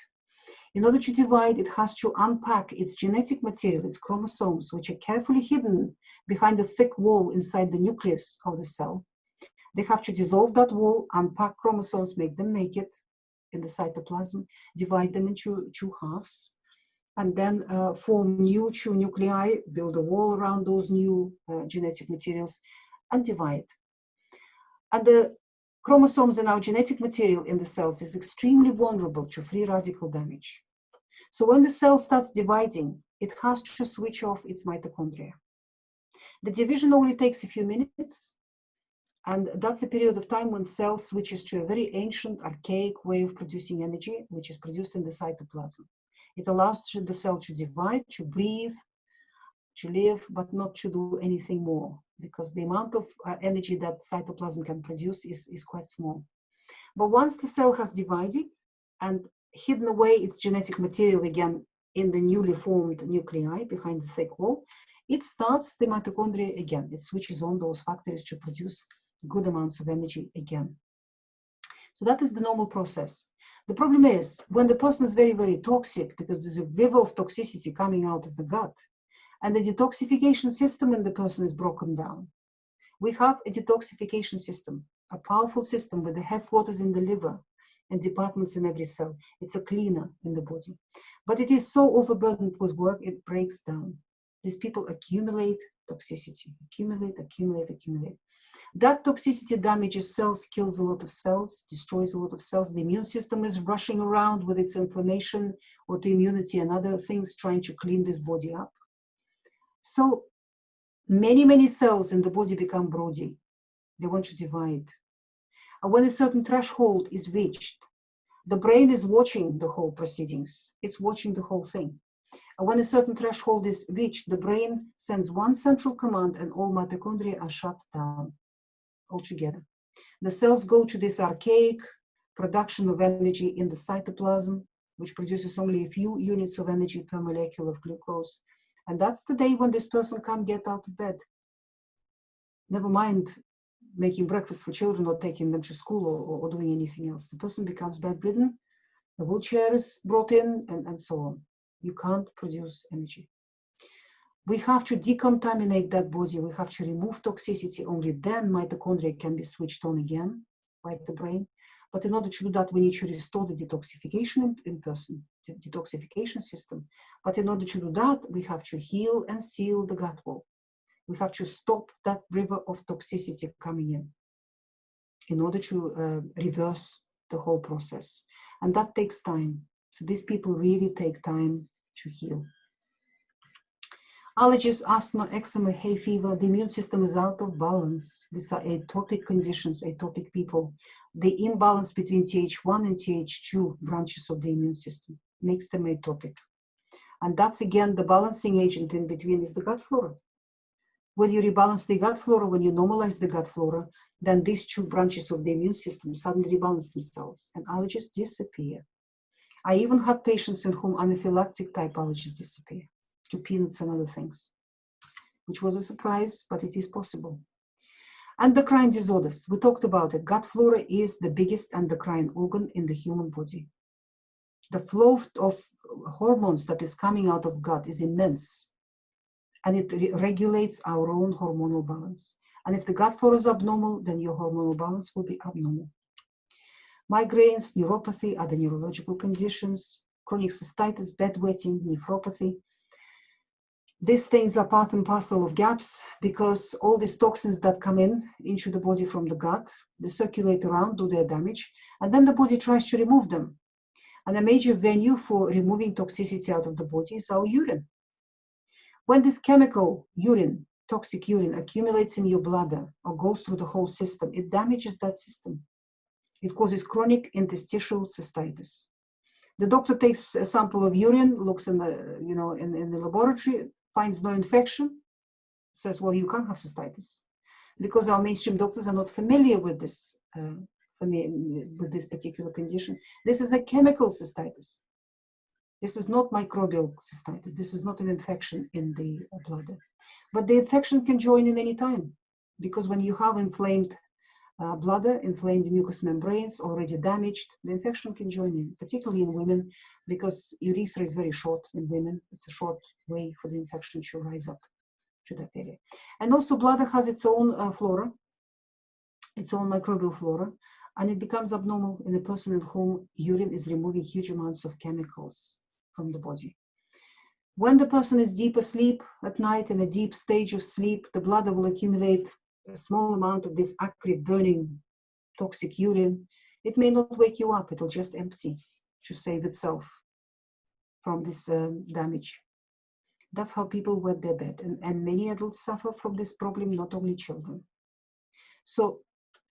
In order to divide, it has to unpack its genetic material, its chromosomes, which are carefully hidden behind a thick wall inside the nucleus of the cell. They have to dissolve that wall, unpack chromosomes, make them naked in the cytoplasm, divide them into two halves, and then form new two nuclei, build a wall around those new genetic materials, and divide. And the chromosomes in our genetic material in the cells is extremely vulnerable to free radical damage. So when the cell starts dividing, it has to switch off its mitochondria. The division only takes a few minutes, and that's a period of time when cell switches to a very ancient, archaic way of producing energy, which is produced in the cytoplasm. It allows the cell to divide, to breathe, to live, but not to do anything more, because the amount of energy that cytoplasm can produce is quite small. But once the cell has divided and hidden away its genetic material again in the newly formed nuclei behind the thick wall, it starts the mitochondria again. It switches on those factories to produce good amounts of energy again. So that is the normal process. The problem is when the person is very, very toxic, because there's a river of toxicity coming out of the gut, and the detoxification system in the person is broken down. We have a detoxification system, a powerful system with the headquarters in the liver and departments in every cell. It's a cleaner in the body. But it is so overburdened with work, it breaks down. These people accumulate toxicity, accumulate. That toxicity damages cells, kills a lot of cells, destroys a lot of cells. The immune system is rushing around with its inflammation, autoimmunity, and other things trying to clean this body up. So many, many cells in the body become broody. They want to divide. And when a certain threshold is reached, the brain is watching the whole proceedings. It's watching the whole thing. And when a certain threshold is reached, the brain sends one central command and all mitochondria are shut down altogether. The cells go to this archaic production of energy in the cytoplasm, which produces only a few units of energy per molecule of glucose. And that's the day when this person can't get out of bed. Never mind making breakfast for children or taking them to school or doing anything else. The person becomes bedridden, the wheelchair is brought in, and so on. You can't produce energy. We have to decontaminate that body. We have to remove toxicity. Only then mitochondria can be switched on again by the brain. But in order to do that, we need to restore the detoxification in person, the detoxification system. But in order to do that, we have to heal and seal the gut wall. We have to stop that river of toxicity coming in order to reverse the whole process. And that takes time. So these people really take time to heal. Allergies, asthma, eczema, hay fever, the immune system is out of balance. These are atopic conditions, atopic people. The imbalance between Th1 and Th2 branches of the immune system makes them atopic. And that's again, the balancing agent in between is the gut flora. When you rebalance the gut flora, when you normalize the gut flora, then these two branches of the immune system suddenly rebalance themselves and allergies disappear. I even had patients in whom anaphylactic type allergies disappear to peanuts and other things, which was a surprise, but it is possible. Endocrine disorders, we talked about it. Gut flora is the biggest endocrine organ in the human body. The flow of hormones that is coming out of gut is immense, and it regulates our own hormonal balance. And if the gut flora is abnormal, then your hormonal balance will be abnormal. Migraines, neuropathy, other neurological conditions, chronic cystitis, bedwetting, nephropathy. These things are part and parcel of gaps because all these toxins that come into the body from the gut, they circulate around, do their damage, and then the body tries to remove them. And a major venue for removing toxicity out of the body is our urine. When this chemical urine, toxic urine, accumulates in your bladder or goes through the whole system, it damages that system. It causes chronic interstitial cystitis. The doctor takes a sample of urine, looks in the, in the laboratory, finds no infection, says, well, you can't have cystitis, because our mainstream doctors are not familiar with this particular condition. This is a chemical cystitis. This is not microbial cystitis. This is not an infection in the bladder. But the infection can join in any time, because when you have inflamed bladder, inflamed mucous membranes already damaged, the infection can join in, particularly in women, because urethra is very short in women. It's a short way for the infection to rise up to that area. And also bladder has its own flora, its own microbial flora, and it becomes abnormal in a person in whom urine is removing huge amounts of chemicals from the body. When the person is deep asleep at night, in a deep stage of sleep, the bladder will accumulate a small amount of this acrid, burning, toxic urine. It may not wake you up, it'll just empty to save itself from this damage. That's how people wet their bed. And many adults suffer from this problem, not only children. So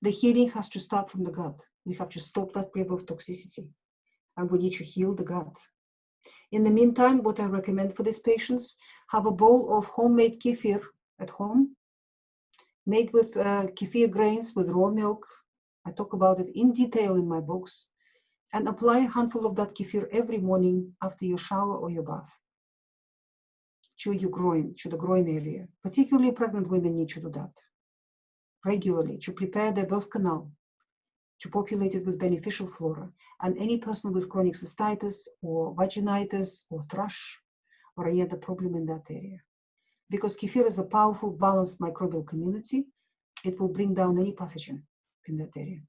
the healing has to start from the gut. We have to stop that web of toxicity, and we need to heal the gut. In the meantime, what I recommend for these patients, have a bowl of homemade kefir at home, made with kefir grains with raw milk. I talk about it in detail in my books, and apply a handful of that kefir every morning after your shower or your bath to your groin, to the groin area. Particularly pregnant women need to do that regularly to prepare their birth canal, to populate it with beneficial flora. And any person with chronic cystitis or vaginitis or thrush or any other problem in that area. Because kefir is a powerful, balanced microbial community, it will bring down any pathogen in that area.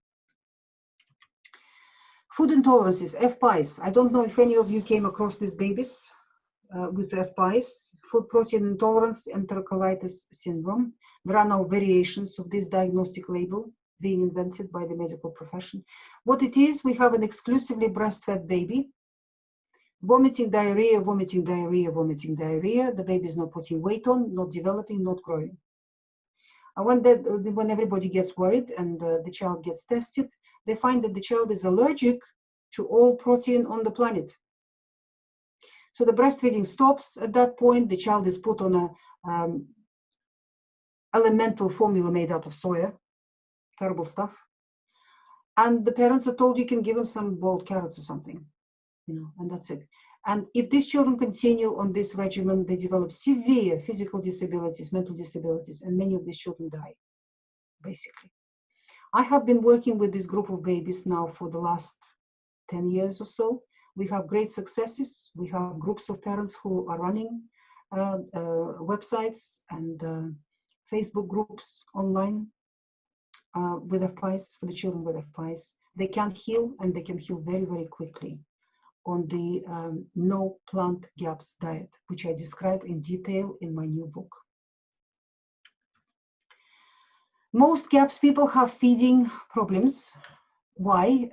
Food intolerances, FPIES. I don't know if any of you came across these babies with FPIES, food protein intolerance, enterocolitis syndrome. There are now variations of this diagnostic label being invented by the medical profession. What it is, we have an exclusively breastfed baby, vomiting, diarrhea, vomiting, diarrhea, vomiting, diarrhea. The baby is not putting weight on, not developing, not growing. And when everybody gets worried and the child gets tested, they find that the child is allergic to all protein on the planet. So the breastfeeding stops at that point. The child is put on a elemental formula made out of soya, terrible stuff. And the parents are told you can give them some boiled carrots or something, and that's it. And if these children continue on this regimen, they develop severe physical disabilities, mental disabilities, and many of these children die, basically. I have been working with this group of babies now for the last 10 years or so. We have great successes. We have groups of parents who are running websites and Facebook groups online with FPIES, for the children with FPIES. They can heal, and they can heal very, very quickly on the no plant gaps diet, which I describe in detail in my new book. Most GAPS people have feeding problems. Why?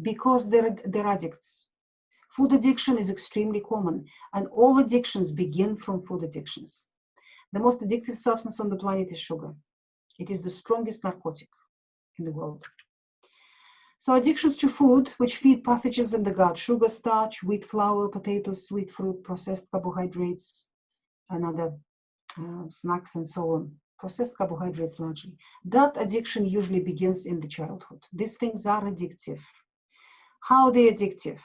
Because they're addicts. Food addiction is extremely common, and all addictions begin from food addictions. The most addictive substance on the planet is sugar. It is the strongest narcotic in the world. So addictions to food, which feed pathogens in the gut, sugar, starch, wheat flour, potatoes, sweet fruit, processed carbohydrates, and other snacks and so on. Processed carbohydrates largely. That addiction usually begins in the childhood. These things are addictive. How are they addictive?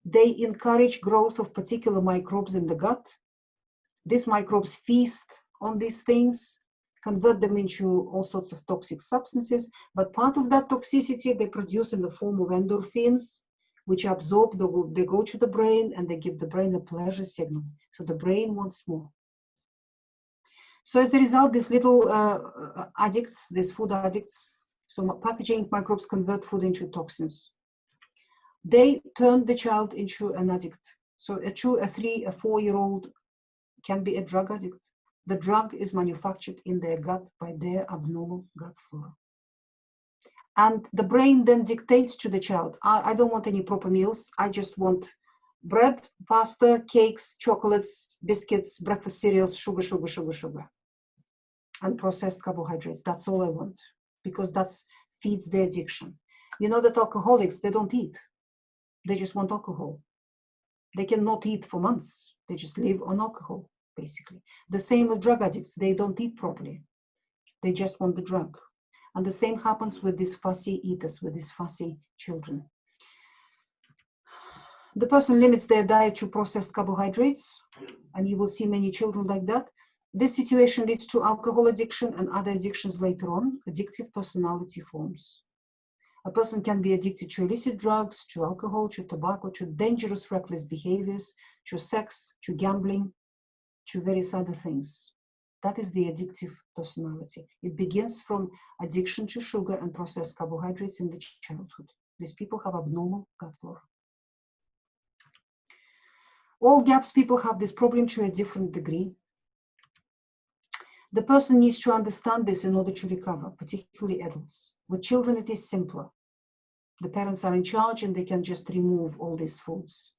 They encourage growth of particular microbes in the gut. These microbes feast on these things, convert them into all sorts of toxic substances, but part of that toxicity they produce in the form of endorphins, which absorb, they go to the brain and they give the brain a pleasure signal. So the brain wants more. So as a result, these little addicts, these food addicts, so pathogenic microbes convert food into toxins. They turn the child into an addict. So a 2, a 3, a 4-year-old can be a drug addict. The drug is manufactured in their gut by their abnormal gut flora. And the brain then dictates to the child, I don't want any proper meals. I just want bread, pasta, cakes, chocolates, biscuits, breakfast cereals, sugar, sugar, sugar, sugar, and processed carbohydrates. That's all I want, because that feeds the addiction. You know that alcoholics, they don't eat. They just want alcohol. They cannot eat for months. They just live on alcohol, basically. The same with drug addicts. They don't eat properly. They just want the drug. And the same happens with these fussy eaters, with these fussy children. The person limits their diet to processed carbohydrates, and you will see many children like that. This situation leads to alcohol addiction and other addictions later on, addictive personality forms. A person can be addicted to illicit drugs, to alcohol, to tobacco, to dangerous, reckless behaviors, to sex, to gambling, to various other things. That is the addictive personality. It begins from addiction to sugar and processed carbohydrates in the childhood. These people have abnormal gut flora. All GAPS people have this problem to a different degree. The person needs to understand this in order to recover, particularly adults. With children, it is simpler. The parents are in charge and they can just remove all these foods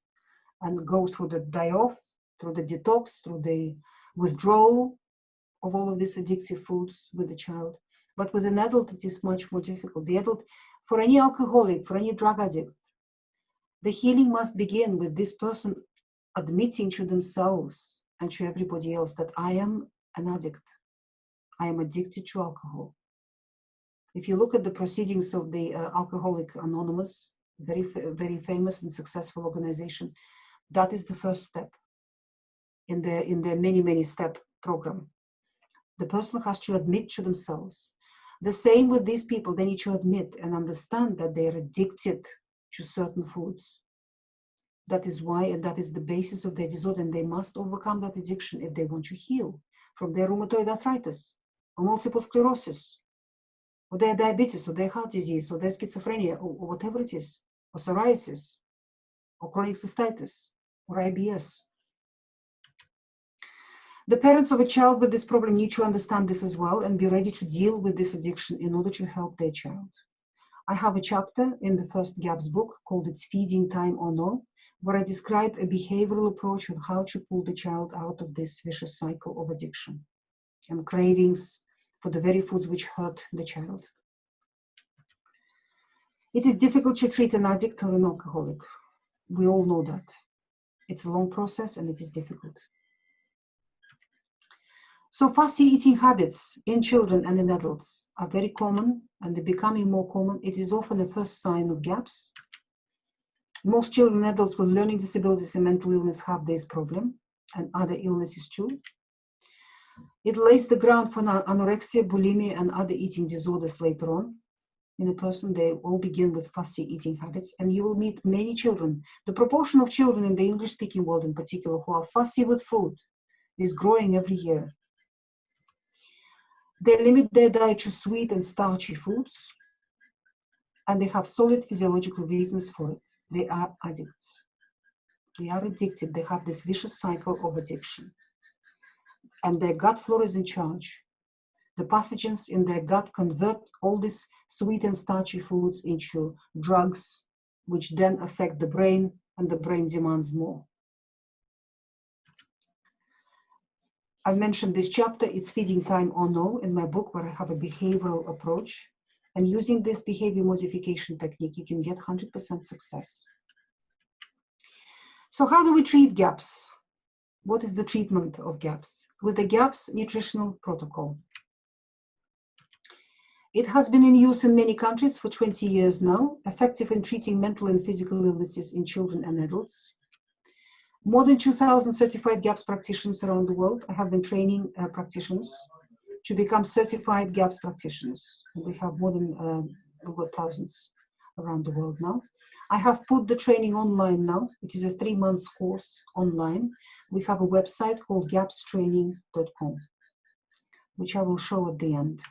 and go through the die-off, through the detox, through the withdrawal of all of these addictive foods with the child. But with an adult, it is much more difficult. The adult, for any alcoholic, for any drug addict, the healing must begin with this person admitting to themselves and to everybody else that I am an addict. I am addicted to alcohol. If you look at the proceedings of the Alcoholic Anonymous, very famous and successful organization, that is the first step in their many step program. The person has to admit to themselves. The same with these people, they need to admit and understand that they are addicted to certain foods. That is why, and that is the basis of their disorder, and they must overcome that addiction if they want to heal from their rheumatoid arthritis, or multiple sclerosis, or their diabetes, or their heart disease, or their schizophrenia, or whatever it is, or psoriasis, or chronic cystitis, or IBS. The parents of a child with this problem need to understand this as well and be ready to deal with this addiction in order to help their child. I have a chapter in the first GAPS book called It's Feeding Time or No, where I describe a behavioral approach on how to pull the child out of this vicious cycle of addiction and cravings for the very foods which hurt the child. It is difficult to treat an addict or an alcoholic. We all know that. It's a long process and it is difficult. So fussy eating habits in children and in adults are very common and they're becoming more common. It is often a first sign of GAPS. Most children and adults with learning disabilities and mental illness have this problem and other illnesses too. It lays the ground for anorexia, bulimia, and other eating disorders later on. In a person, they all begin with fussy eating habits, and you will meet many children. The proportion of children in the English-speaking world in particular who are fussy with food is growing every year. They limit their diet to sweet and starchy foods, and they have solid physiological reasons for it. They are addicts. They are addicted. They have this vicious cycle of addiction. And their gut flora is in charge. The pathogens in their gut convert all these sweet and starchy foods into drugs, which then affect the brain, and the brain demands more. I mentioned this chapter, it's feeding time or no, in my book, where I have a behavioral approach. And using this behavior modification technique, you can get 100% success. So how do we treat gaps? What is the treatment of gaps? With the GAPS nutritional protocol. It has been in use in many countries for 20 years now, effective in treating mental and physical illnesses in children and adults. More than 2,000 certified GAPS practitioners around the world. I have been training practitioners to become certified GAPS practitioners. We have more than thousands around the world now. I have put the training online now. It is a 3-month course online. We have a website called gapstraining.com, which I will show at the end.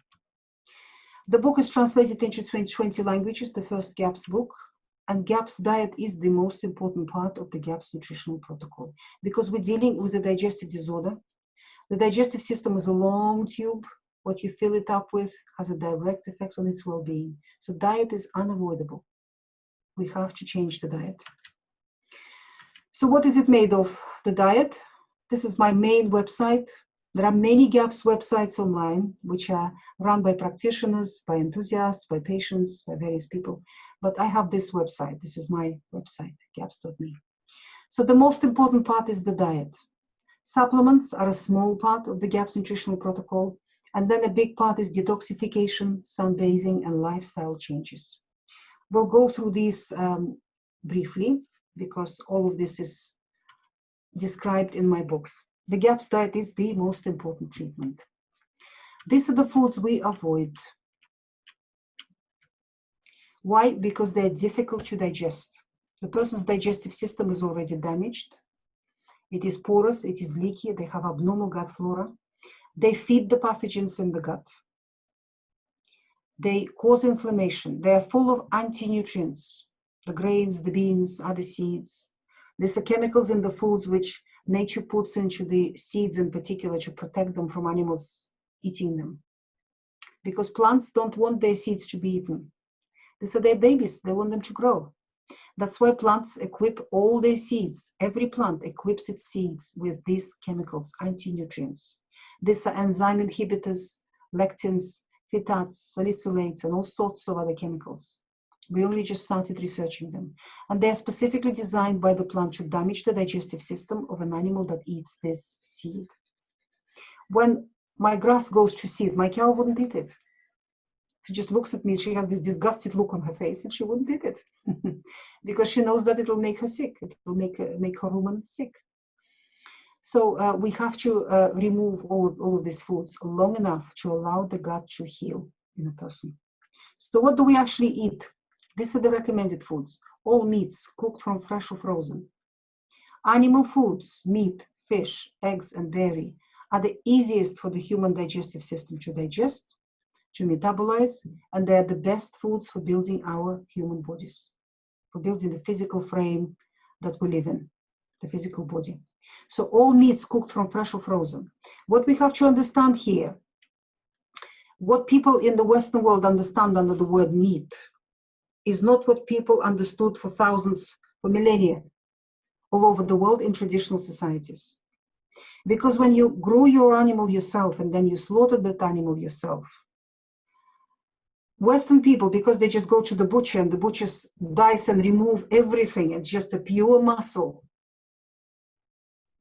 The book is translated into 20 languages, the first GAPS book. And GAPS diet is the most important part of the GAPS nutritional protocol, because we're dealing with a digestive disorder. The digestive system is a long tube. What you fill it up with has a direct effect on its well-being. So diet is unavoidable. We have to change the diet. So what is it made of, the diet? This is my main website. There are many GAPS websites online, which are run by practitioners, by enthusiasts, by patients, by various people. But I have this website. This is my website, gaps.me. So the most important part is the diet. Supplements are a small part of the GAPS nutritional protocol. And then a big part is detoxification, sunbathing, and lifestyle changes. We'll go through these briefly, because all of this is described in my books. The GAPS diet is the most important treatment. These are the foods we avoid. Why? Because they're difficult to digest. The person's digestive system is already damaged. It is porous, it is leaky, they have abnormal gut flora. They feed the pathogens in the gut. They cause inflammation. They are full of anti-nutrients, the grains, the beans, other seeds. There's the chemicals in the foods which nature puts into the seeds in particular to protect them from animals eating them. Because plants don't want their seeds to be eaten. These are their babies, they want them to grow. That's why plants equip all their seeds. Every plant equips its seeds with these chemicals, anti-nutrients. These are enzyme inhibitors, lectins, phthalates, salicylates, and all sorts of other chemicals. We only just started researching them. And they're specifically designed by the plant to damage the digestive system of an animal that eats this seed. When my grass goes to seed, my cow wouldn't eat it. She just looks at me, she has this disgusted look on her face, and she wouldn't eat it. Because she knows that it will make her sick. It will make her rumen sick. So we have to remove all of these foods long enough to allow the gut to heal in a person. So what do we actually eat? These are the recommended foods. All meats, cooked from fresh or frozen. Animal foods, meat, fish, eggs, and dairy are the easiest for the human digestive system to digest, to metabolize, and they are the best foods for building our human bodies, for building the physical frame that we live in, the physical body. So all meats cooked from fresh or frozen. What we have to understand here, what people in the Western world understand under the word meat is not what people understood for thousands, for millennia, all over the world in traditional societies. Because when you grow your animal yourself and then you slaughter that animal yourself, Western people, because they just go to the butcher and the butchers dice and remove everything, it's just a pure muscle.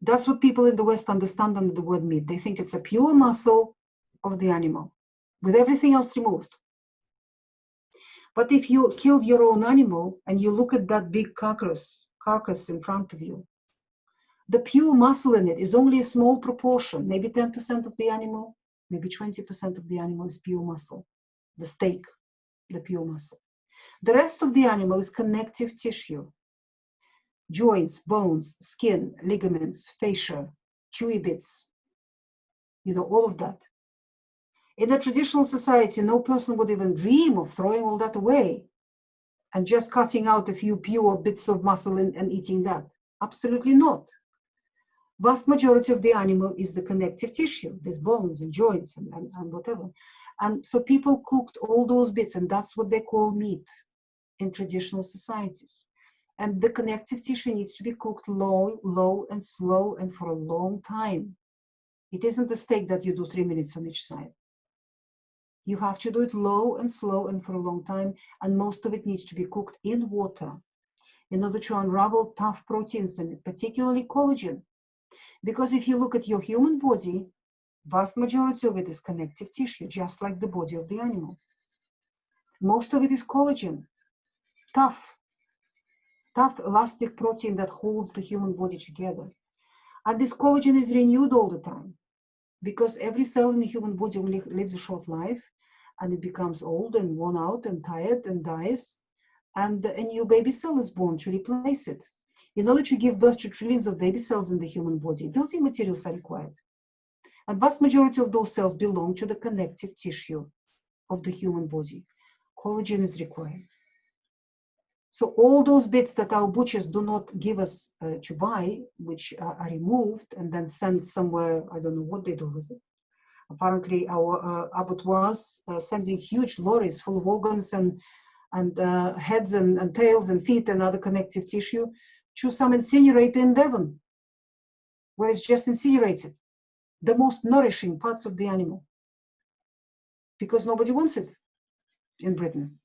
That's what people in the West understand under the word meat. They think it's a pure muscle of the animal with everything else removed. But if you killed your own animal and you look at that big carcass in front of you, the pure muscle in it is only a small proportion, maybe 10% of the animal, maybe 20% of the animal is pure muscle, the steak, the pure muscle. The rest of the animal is connective tissue, joints, bones, skin, ligaments, fascia, chewy bits, all of that. In a traditional society, no person would even dream of throwing all that away and just cutting out a few pure bits of muscle and eating that. Absolutely not. Vast majority of the animal is the connective tissue. There's bones and joints and whatever. And so people cooked all those bits, and that's what they call meat in traditional societies. And the connective tissue needs to be cooked low and slow and for a long time. It isn't a steak that you do 3 minutes on each side. You have to do it low and slow and for a long time, and most of it needs to be cooked in water in order to unravel tough proteins in it, particularly collagen. Because if you look at your human body, vast majority of it is connective tissue, just like the body of the animal. Most of it is collagen, tough elastic protein that holds the human body together. And this collagen is renewed all the time, because every cell in the human body only lives a short life, and it becomes old and worn out and tired and dies, and a new baby cell is born to replace it. In order to give birth to trillions of baby cells in the human body, building materials are required. And vast majority of those cells belong to the connective tissue of the human body. Collagen is required. So all those bits that our butchers do not give us to buy, which are removed and then sent somewhere, I don't know what they do with it. Apparently our abattoirs sending huge lorries full of organs and heads and tails and feet and other connective tissue to some incinerator in Devon, where it's just incinerated, the most nourishing parts of the animal, because nobody wants it in Britain,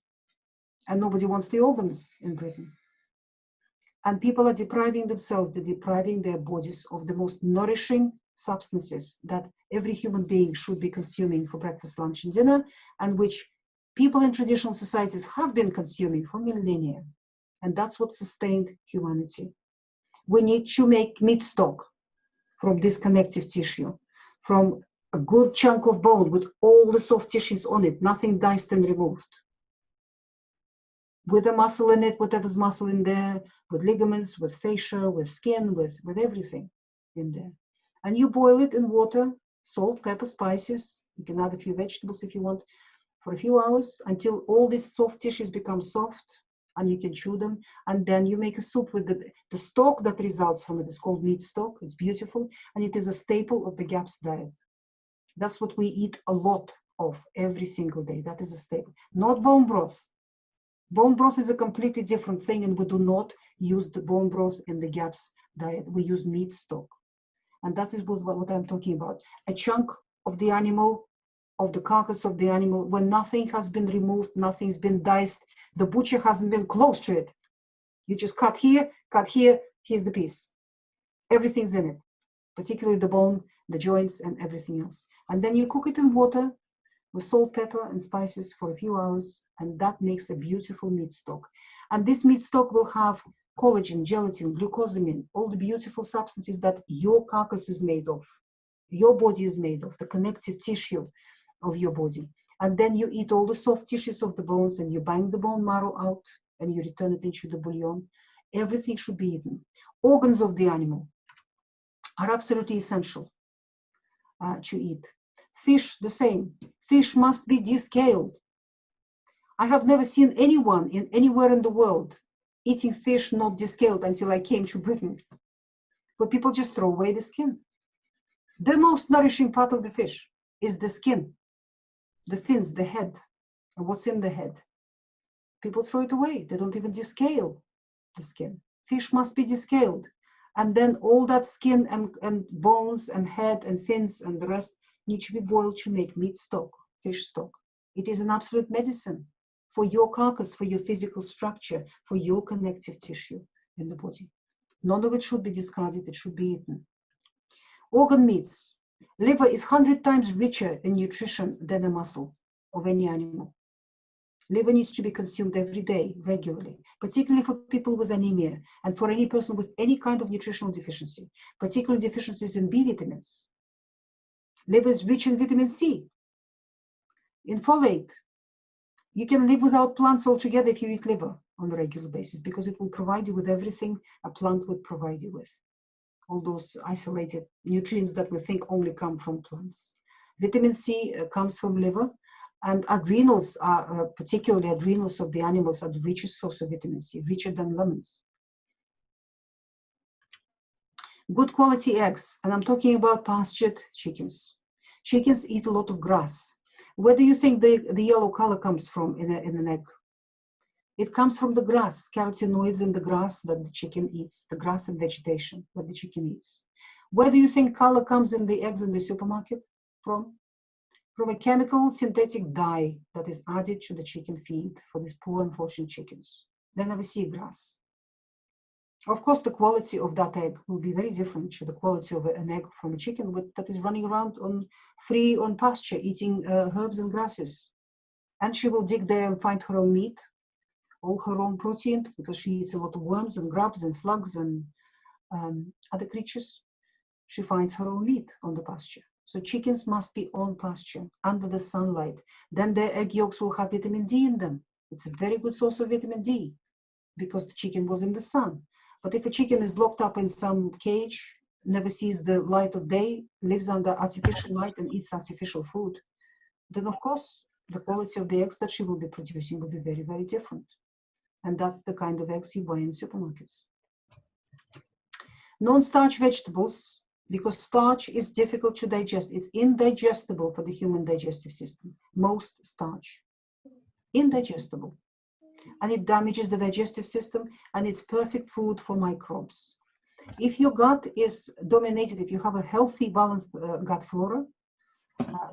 and nobody wants the organs in Britain. And people are depriving themselves, they're depriving their bodies of the most nourishing substances that every human being should be consuming for breakfast, lunch, and dinner, and which people in traditional societies have been consuming for millennia. And that's what sustained humanity. We need to make meat stock from this connective tissue, from a good chunk of bone with all the soft tissues on it, nothing diced and removed, with the muscle in it, whatever's muscle in there, with ligaments, with fascia, with skin, with everything in there. And you boil it in water, salt, pepper, spices. You can add a few vegetables if you want, for a few hours until all these soft tissues become soft and you can chew them. And then you make a soup with the stock that results from it. It's called meat stock. It's beautiful. And it is a staple of the GAPS diet. That's what we eat a lot of every single day. That is a staple. Not bone broth. Bone broth is a completely different thing, and we do not use the bone broth in the GAPS diet. We use meat stock. And that is what I'm talking about. A chunk of the animal, of the carcass of the animal, when nothing has been removed, nothing's been diced, the butcher hasn't been close to it. You just cut here, here's the piece. Everything's in it, particularly the bone, the joints, and everything else. And then you cook it in water with salt, pepper, and spices for a few hours, and that makes a beautiful meat stock. And this meat stock will have collagen, gelatin, glucosamine, all the beautiful substances that your carcass is made of, your body is made of, the connective tissue of your body. And then you eat all the soft tissues of the bones, and you bang the bone marrow out, and you return it into the bouillon. Everything should be eaten. Organs of the animal are absolutely essential to eat. Fish, the same. Fish must be descaled. I have never seen anyone anywhere in the world eating fish not descaled until I came to Britain, where people just throw away the skin. The most nourishing part of the fish is the skin, the fins, the head, and what's in the head. People throw it away. They don't even descale the skin. Fish must be descaled. And then all that skin and bones and head and fins and the rest need to be boiled to make meat stock, fish stock. It is an absolute medicine for your carcass, for your physical structure, for your connective tissue in the body. None of it should be discarded, it should be eaten. Organ meats. Liver is 100 times richer in nutrition than a muscle of any animal. Liver needs to be consumed every day, regularly, particularly for people with anemia and for any person with any kind of nutritional deficiency, particularly deficiencies in B vitamins. Liver is rich in vitamin C, in folate. You can live without plants altogether if you eat liver on a regular basis, because it will provide you with everything a plant would provide you with. All those isolated nutrients that we think only come from plants. Vitamin C comes from liver, and adrenals are, particularly adrenals of the animals, are the richest source of vitamin C, richer than lemons. Good quality eggs, and I'm talking about pastured chickens. Chickens eat a lot of grass. Where do you think the yellow color comes from in an egg? It comes from the grass, carotenoids in the grass that the chicken eats, the grass and vegetation that the chicken eats. Where do you think color comes in the eggs in the supermarket from? From a chemical synthetic dye that is added to the chicken feed for these poor unfortunate chickens. They never see grass. Of course, the quality of that egg will be very different to the quality of an egg from a chicken that is running around free on pasture, eating herbs and grasses. And she will dig there and find her own meat, all her own protein, because she eats a lot of worms and grubs and slugs and other creatures. She finds her own meat on the pasture. So chickens must be on pasture, under the sunlight. Then their egg yolks will have vitamin D in them. It's a very good source of vitamin D because the chicken was in the sun. But if a chicken is locked up in some cage, never sees the light of day, lives under artificial light and eats artificial food, then of course the quality of the eggs that she will be producing will be very, very different. And that's the kind of eggs you buy in supermarkets. Non-starch vegetables, because starch is difficult to digest. It's indigestible for the human digestive system. Most starch, indigestible. And it damages the digestive system, and it's perfect food for microbes. If your gut is dominated, if you have a healthy, balanced gut flora,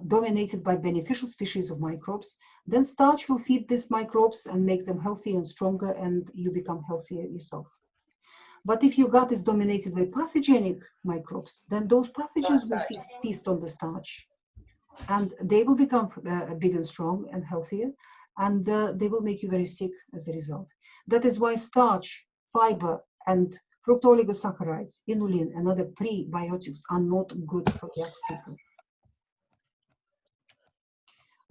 dominated by beneficial species of microbes, then starch will feed these microbes and make them healthy and stronger, and you become healthier yourself. But if your gut is dominated by pathogenic microbes, then those pathogens will feast on the starch, and they will become big and strong and healthier, and they will make you very sick as a result. That is why starch, fiber, and fructooligosaccharides, inulin, and other prebiotics are not good for GAPS people.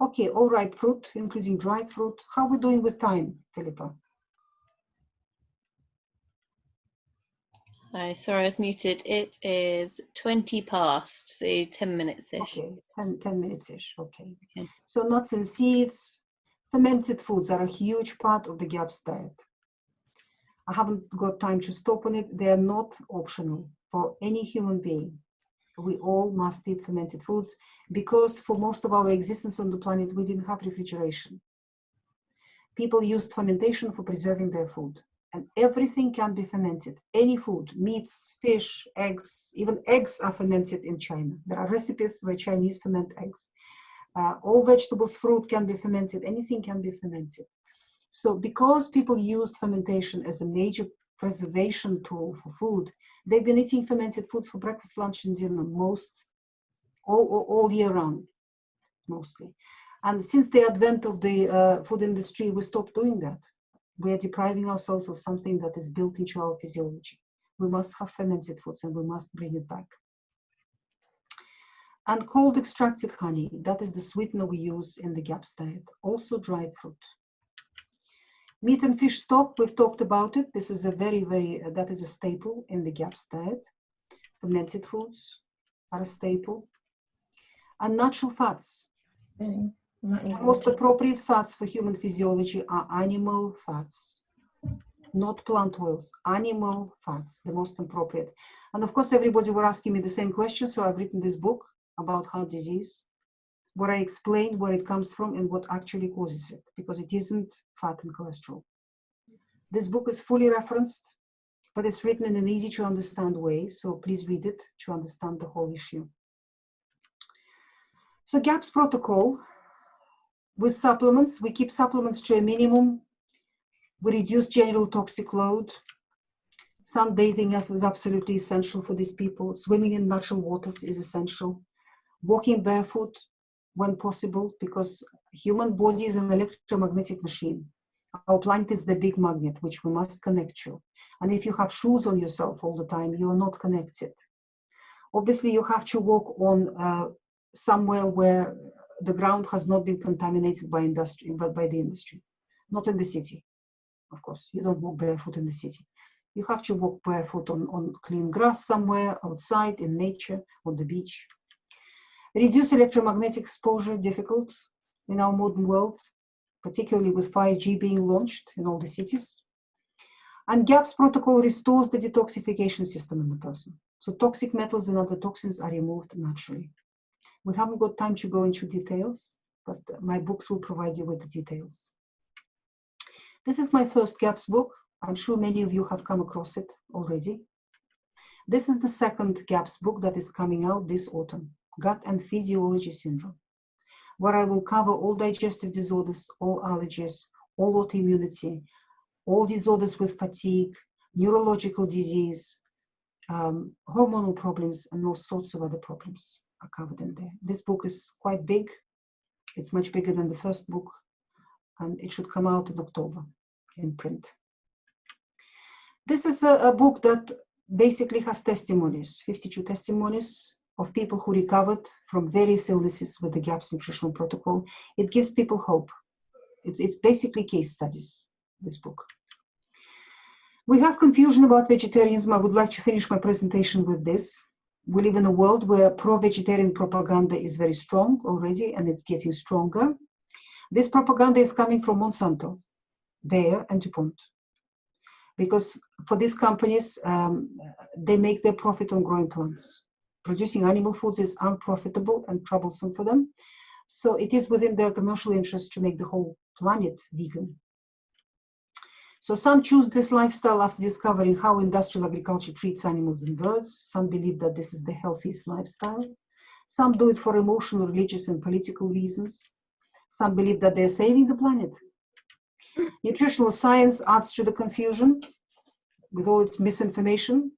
Okay, all ripe fruit, including dried fruit. How are we doing with time, Philippa? Hi, sorry, I was muted. It is 20 past, so 10 minutes-ish. Okay, 10 minutes-ish, okay. So nuts and seeds, fermented foods are a huge part of the GAPS diet. I haven't got time to stop on it. They are not optional for any human being. We all must eat fermented foods because for most of our existence on the planet, we didn't have refrigeration. People used fermentation for preserving their food. And everything can be fermented. Any food, meats, fish, eggs, even eggs are fermented in China. There are recipes where Chinese ferment eggs. All vegetables, fruit can be fermented. Anything can be fermented. So because people used fermentation as a major preservation tool for food, they've been eating fermented foods for breakfast, lunch, and dinner all year round, mostly. And since the advent of the food industry, we stopped doing that. We are depriving ourselves of something that is built into our physiology. We must have fermented foods and we must bring it back. And cold extracted honey, that is the sweetener we use in the GAPS diet. Also dried fruit. Meat and fish stock, we've talked about it. This is a that is a staple in the GAPS diet. Fermented foods are a staple. And natural fats. The most appropriate fats for human physiology are animal fats, not plant oils, animal fats, the most appropriate. And of course, everybody were asking me the same question, so I've written this book about heart disease, where I explain where it comes from and what actually causes it, because it isn't fat and cholesterol. This book is fully referenced, but it's written in an easy to understand way, so please read it to understand the whole issue. So GAPS protocol. With supplements, we keep supplements to a minimum. We reduce general toxic load. Sunbathing is absolutely essential for these people. Swimming in natural waters is essential. Walking barefoot when possible, because human body is an electromagnetic machine. Our planet is the big magnet, which we must connect to. And if you have shoes on yourself all the time, you are not connected. Obviously, you have to walk on somewhere where the ground has not been contaminated by the industry, not in the city. Of course, you don't walk barefoot in the city. You have to walk barefoot on clean grass somewhere, outside, in nature, on the beach. Reduce electromagnetic exposure, difficult in our modern world, particularly with 5G being launched in all the cities. And GAPS protocol restores the detoxification system in the person. So toxic metals and other toxins are removed naturally. We haven't got time to go into details, but my books will provide you with the details. This is my first GAPS book. I'm sure many of you have come across it already. This is the second GAPS book that is coming out this autumn, Gut and Physiology Syndrome, where I will cover all digestive disorders, all allergies, all autoimmunity, all disorders with fatigue, neurological disease, hormonal problems, and all sorts of other problems are covered in there. This book is quite big. It's much bigger than the first book, and it should come out in October in print. This is a book that basically has testimonies, 52 testimonies of people who recovered from various illnesses with the GAPS nutritional protocol. It gives people hope. It's basically case studies, this book. We have confusion about vegetarianism. I would like to finish my presentation with this. We live in a world where pro-vegetarian propaganda is very strong already, and it's getting stronger. This propaganda is coming from Monsanto, Bayer, and DuPont. Because for these companies, they make their profit on growing plants. Producing animal foods is unprofitable and troublesome for them. So it is within their commercial interest to make the whole planet vegan. So some choose this lifestyle after discovering how industrial agriculture treats animals and birds. Some believe that this is the healthiest lifestyle. Some do it for emotional, religious, and political reasons. Some believe that they're saving the planet. Nutritional science adds to the confusion with all its misinformation.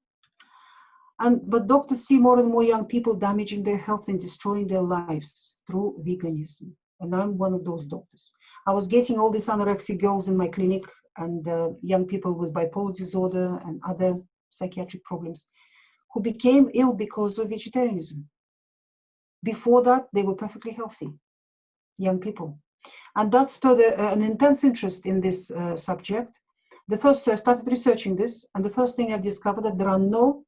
But doctors see more and more young people damaging their health and destroying their lives through veganism. And I'm one of those doctors. I was getting all these anorexic girls in my clinic and young people with bipolar disorder and other psychiatric problems who became ill because of vegetarianism. Before that, they were perfectly healthy, young people. And that spurred an intense interest in this subject. So I started researching this, and the first thing I've discovered that there are no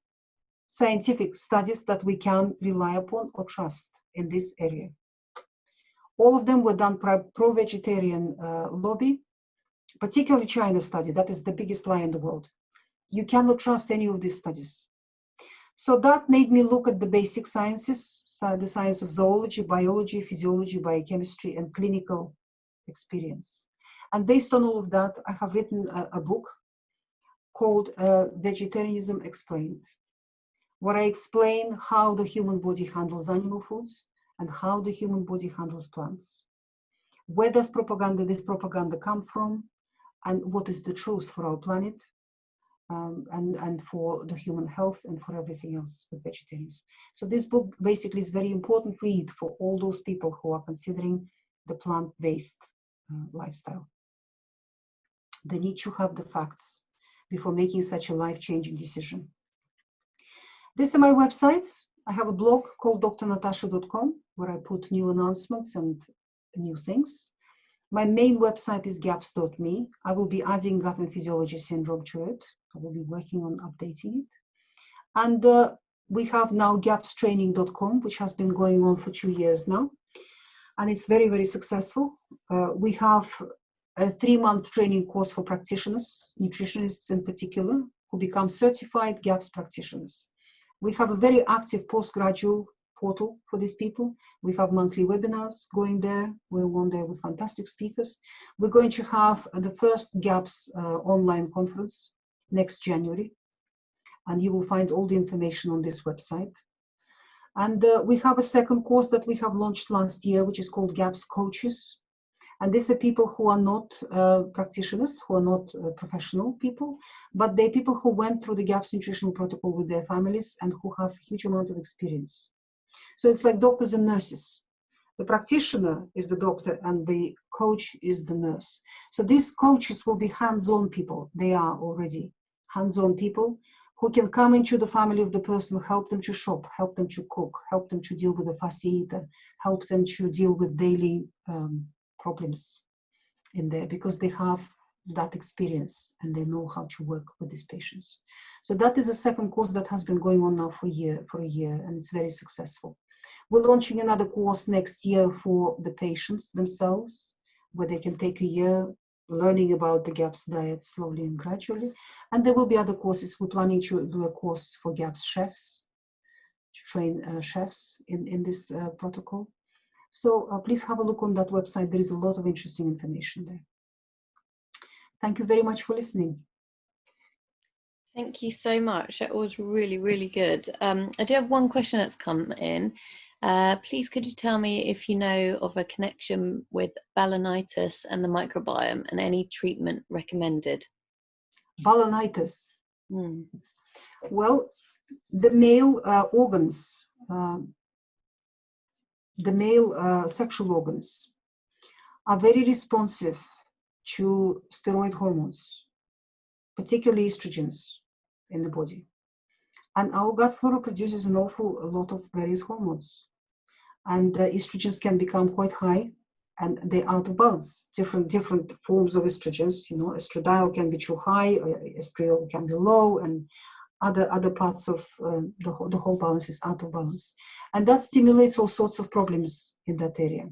scientific studies that we can rely upon or trust in this area. All of them were done by pro-vegetarian lobby, particularly China study. That is the biggest lie in the world. You cannot trust any of these studies. So that made me look at the basic sciences, the science of zoology, biology, physiology, biochemistry, and clinical experience. And based on all of that, I have written a book called Vegetarianism Explained, where I explain how the human body handles animal foods and how the human body handles plants. Where does this propaganda come from, and what is the truth for our planet, and for the human health and for everything else with vegetarianism. So this book basically is a very important read for all those people who are considering the plant-based lifestyle. They need to have the facts before making such a life-changing decision. These are my websites. I have a blog called drnatasha.com where I put new announcements and new things. My main website is gaps.me. I will be adding gut and physiology syndrome to it. I will be working on updating it. And we have now gapstraining.com, which has been going on for 2 years now. And it's very, very successful. We have a 3-month training course for practitioners, nutritionists in particular, who become certified GAPS practitioners. We have a very active postgraduate portal for these people. We have monthly webinars going there. We're one there with fantastic speakers. We're going to have the first GAPS online conference next January. And you will find all the information on this website. And we have a second course that we have launched last year, which is called GAPS Coaches. And these are people who are not practitioners, who are not professional people, but they're people who went through the GAPS nutritional protocol with their families and who have a huge amount of experience. So it's like doctors and nurses. The practitioner is the doctor and the coach is the nurse. So these coaches will be hands-on people. They are already hands-on people who can come into the family of the person, help them to shop, help them to cook, help them to deal with a fussy eater, help them to deal with daily problems in there, because they have that experience and they know how to work with these patients. So that is a second course that has been going on now for a year, and it's very successful. We're launching another course next year for the patients themselves, where they can take a year learning about the GAPS diet slowly and gradually. And there will be other courses. We're planning to do a course for GAPS chefs, to train chefs in this protocol. So please have a look on that website. There is a lot of interesting information there. Thank you very much for listening. Thank you so much. That was really, really good. I do have one question that's come in. Please, could you tell me if you know of a connection with balanitis and the microbiome and any treatment recommended? Balanitis. Mm. Well, the male organs, the male sexual organs are very responsive to steroid hormones, particularly estrogens in the body. And our gut flora produces an awful lot of various hormones. And estrogens can become quite high and they're out of balance. Different forms of estrogens, you know, estradiol can be too high, estriol can be low, and other parts of the whole balance is out of balance. And that stimulates all sorts of problems in that area.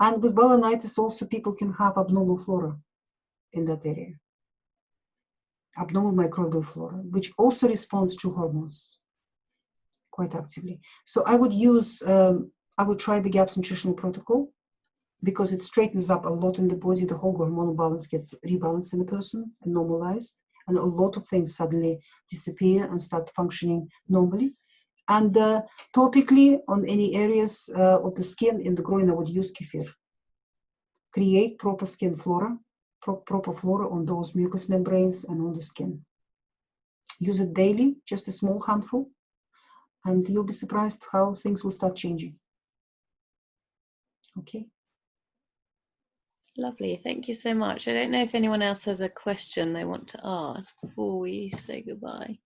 And with balanitis also people can have abnormal flora in that area. Abnormal microbial flora, which also responds to hormones quite actively. So I would use, I would try the GAPS nutritional protocol because it straightens up a lot in the body. The whole hormonal balance gets rebalanced in the person and normalized, and a lot of things suddenly disappear and start functioning normally. And topically on any areas of the skin in the groin, I would use kefir. Create proper skin flora, proper flora on those mucous membranes and on the skin. Use it daily, just a small handful, and you'll be surprised how things will start changing. Okay. Lovely. Thank you so much. I don't know if anyone else has a question they want to ask before we say goodbye.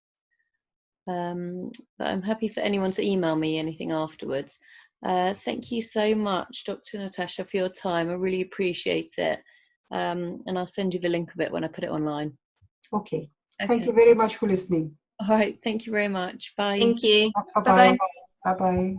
But I'm happy for anyone to email me anything afterwards. Thank you so much, Dr. Natasha, for your time. I really appreciate it. And I'll send you the link of it when I put it online. Okay. Thank you very much for listening. All right. Thank you very much. Bye. Thank you. Bye-bye. Bye-bye.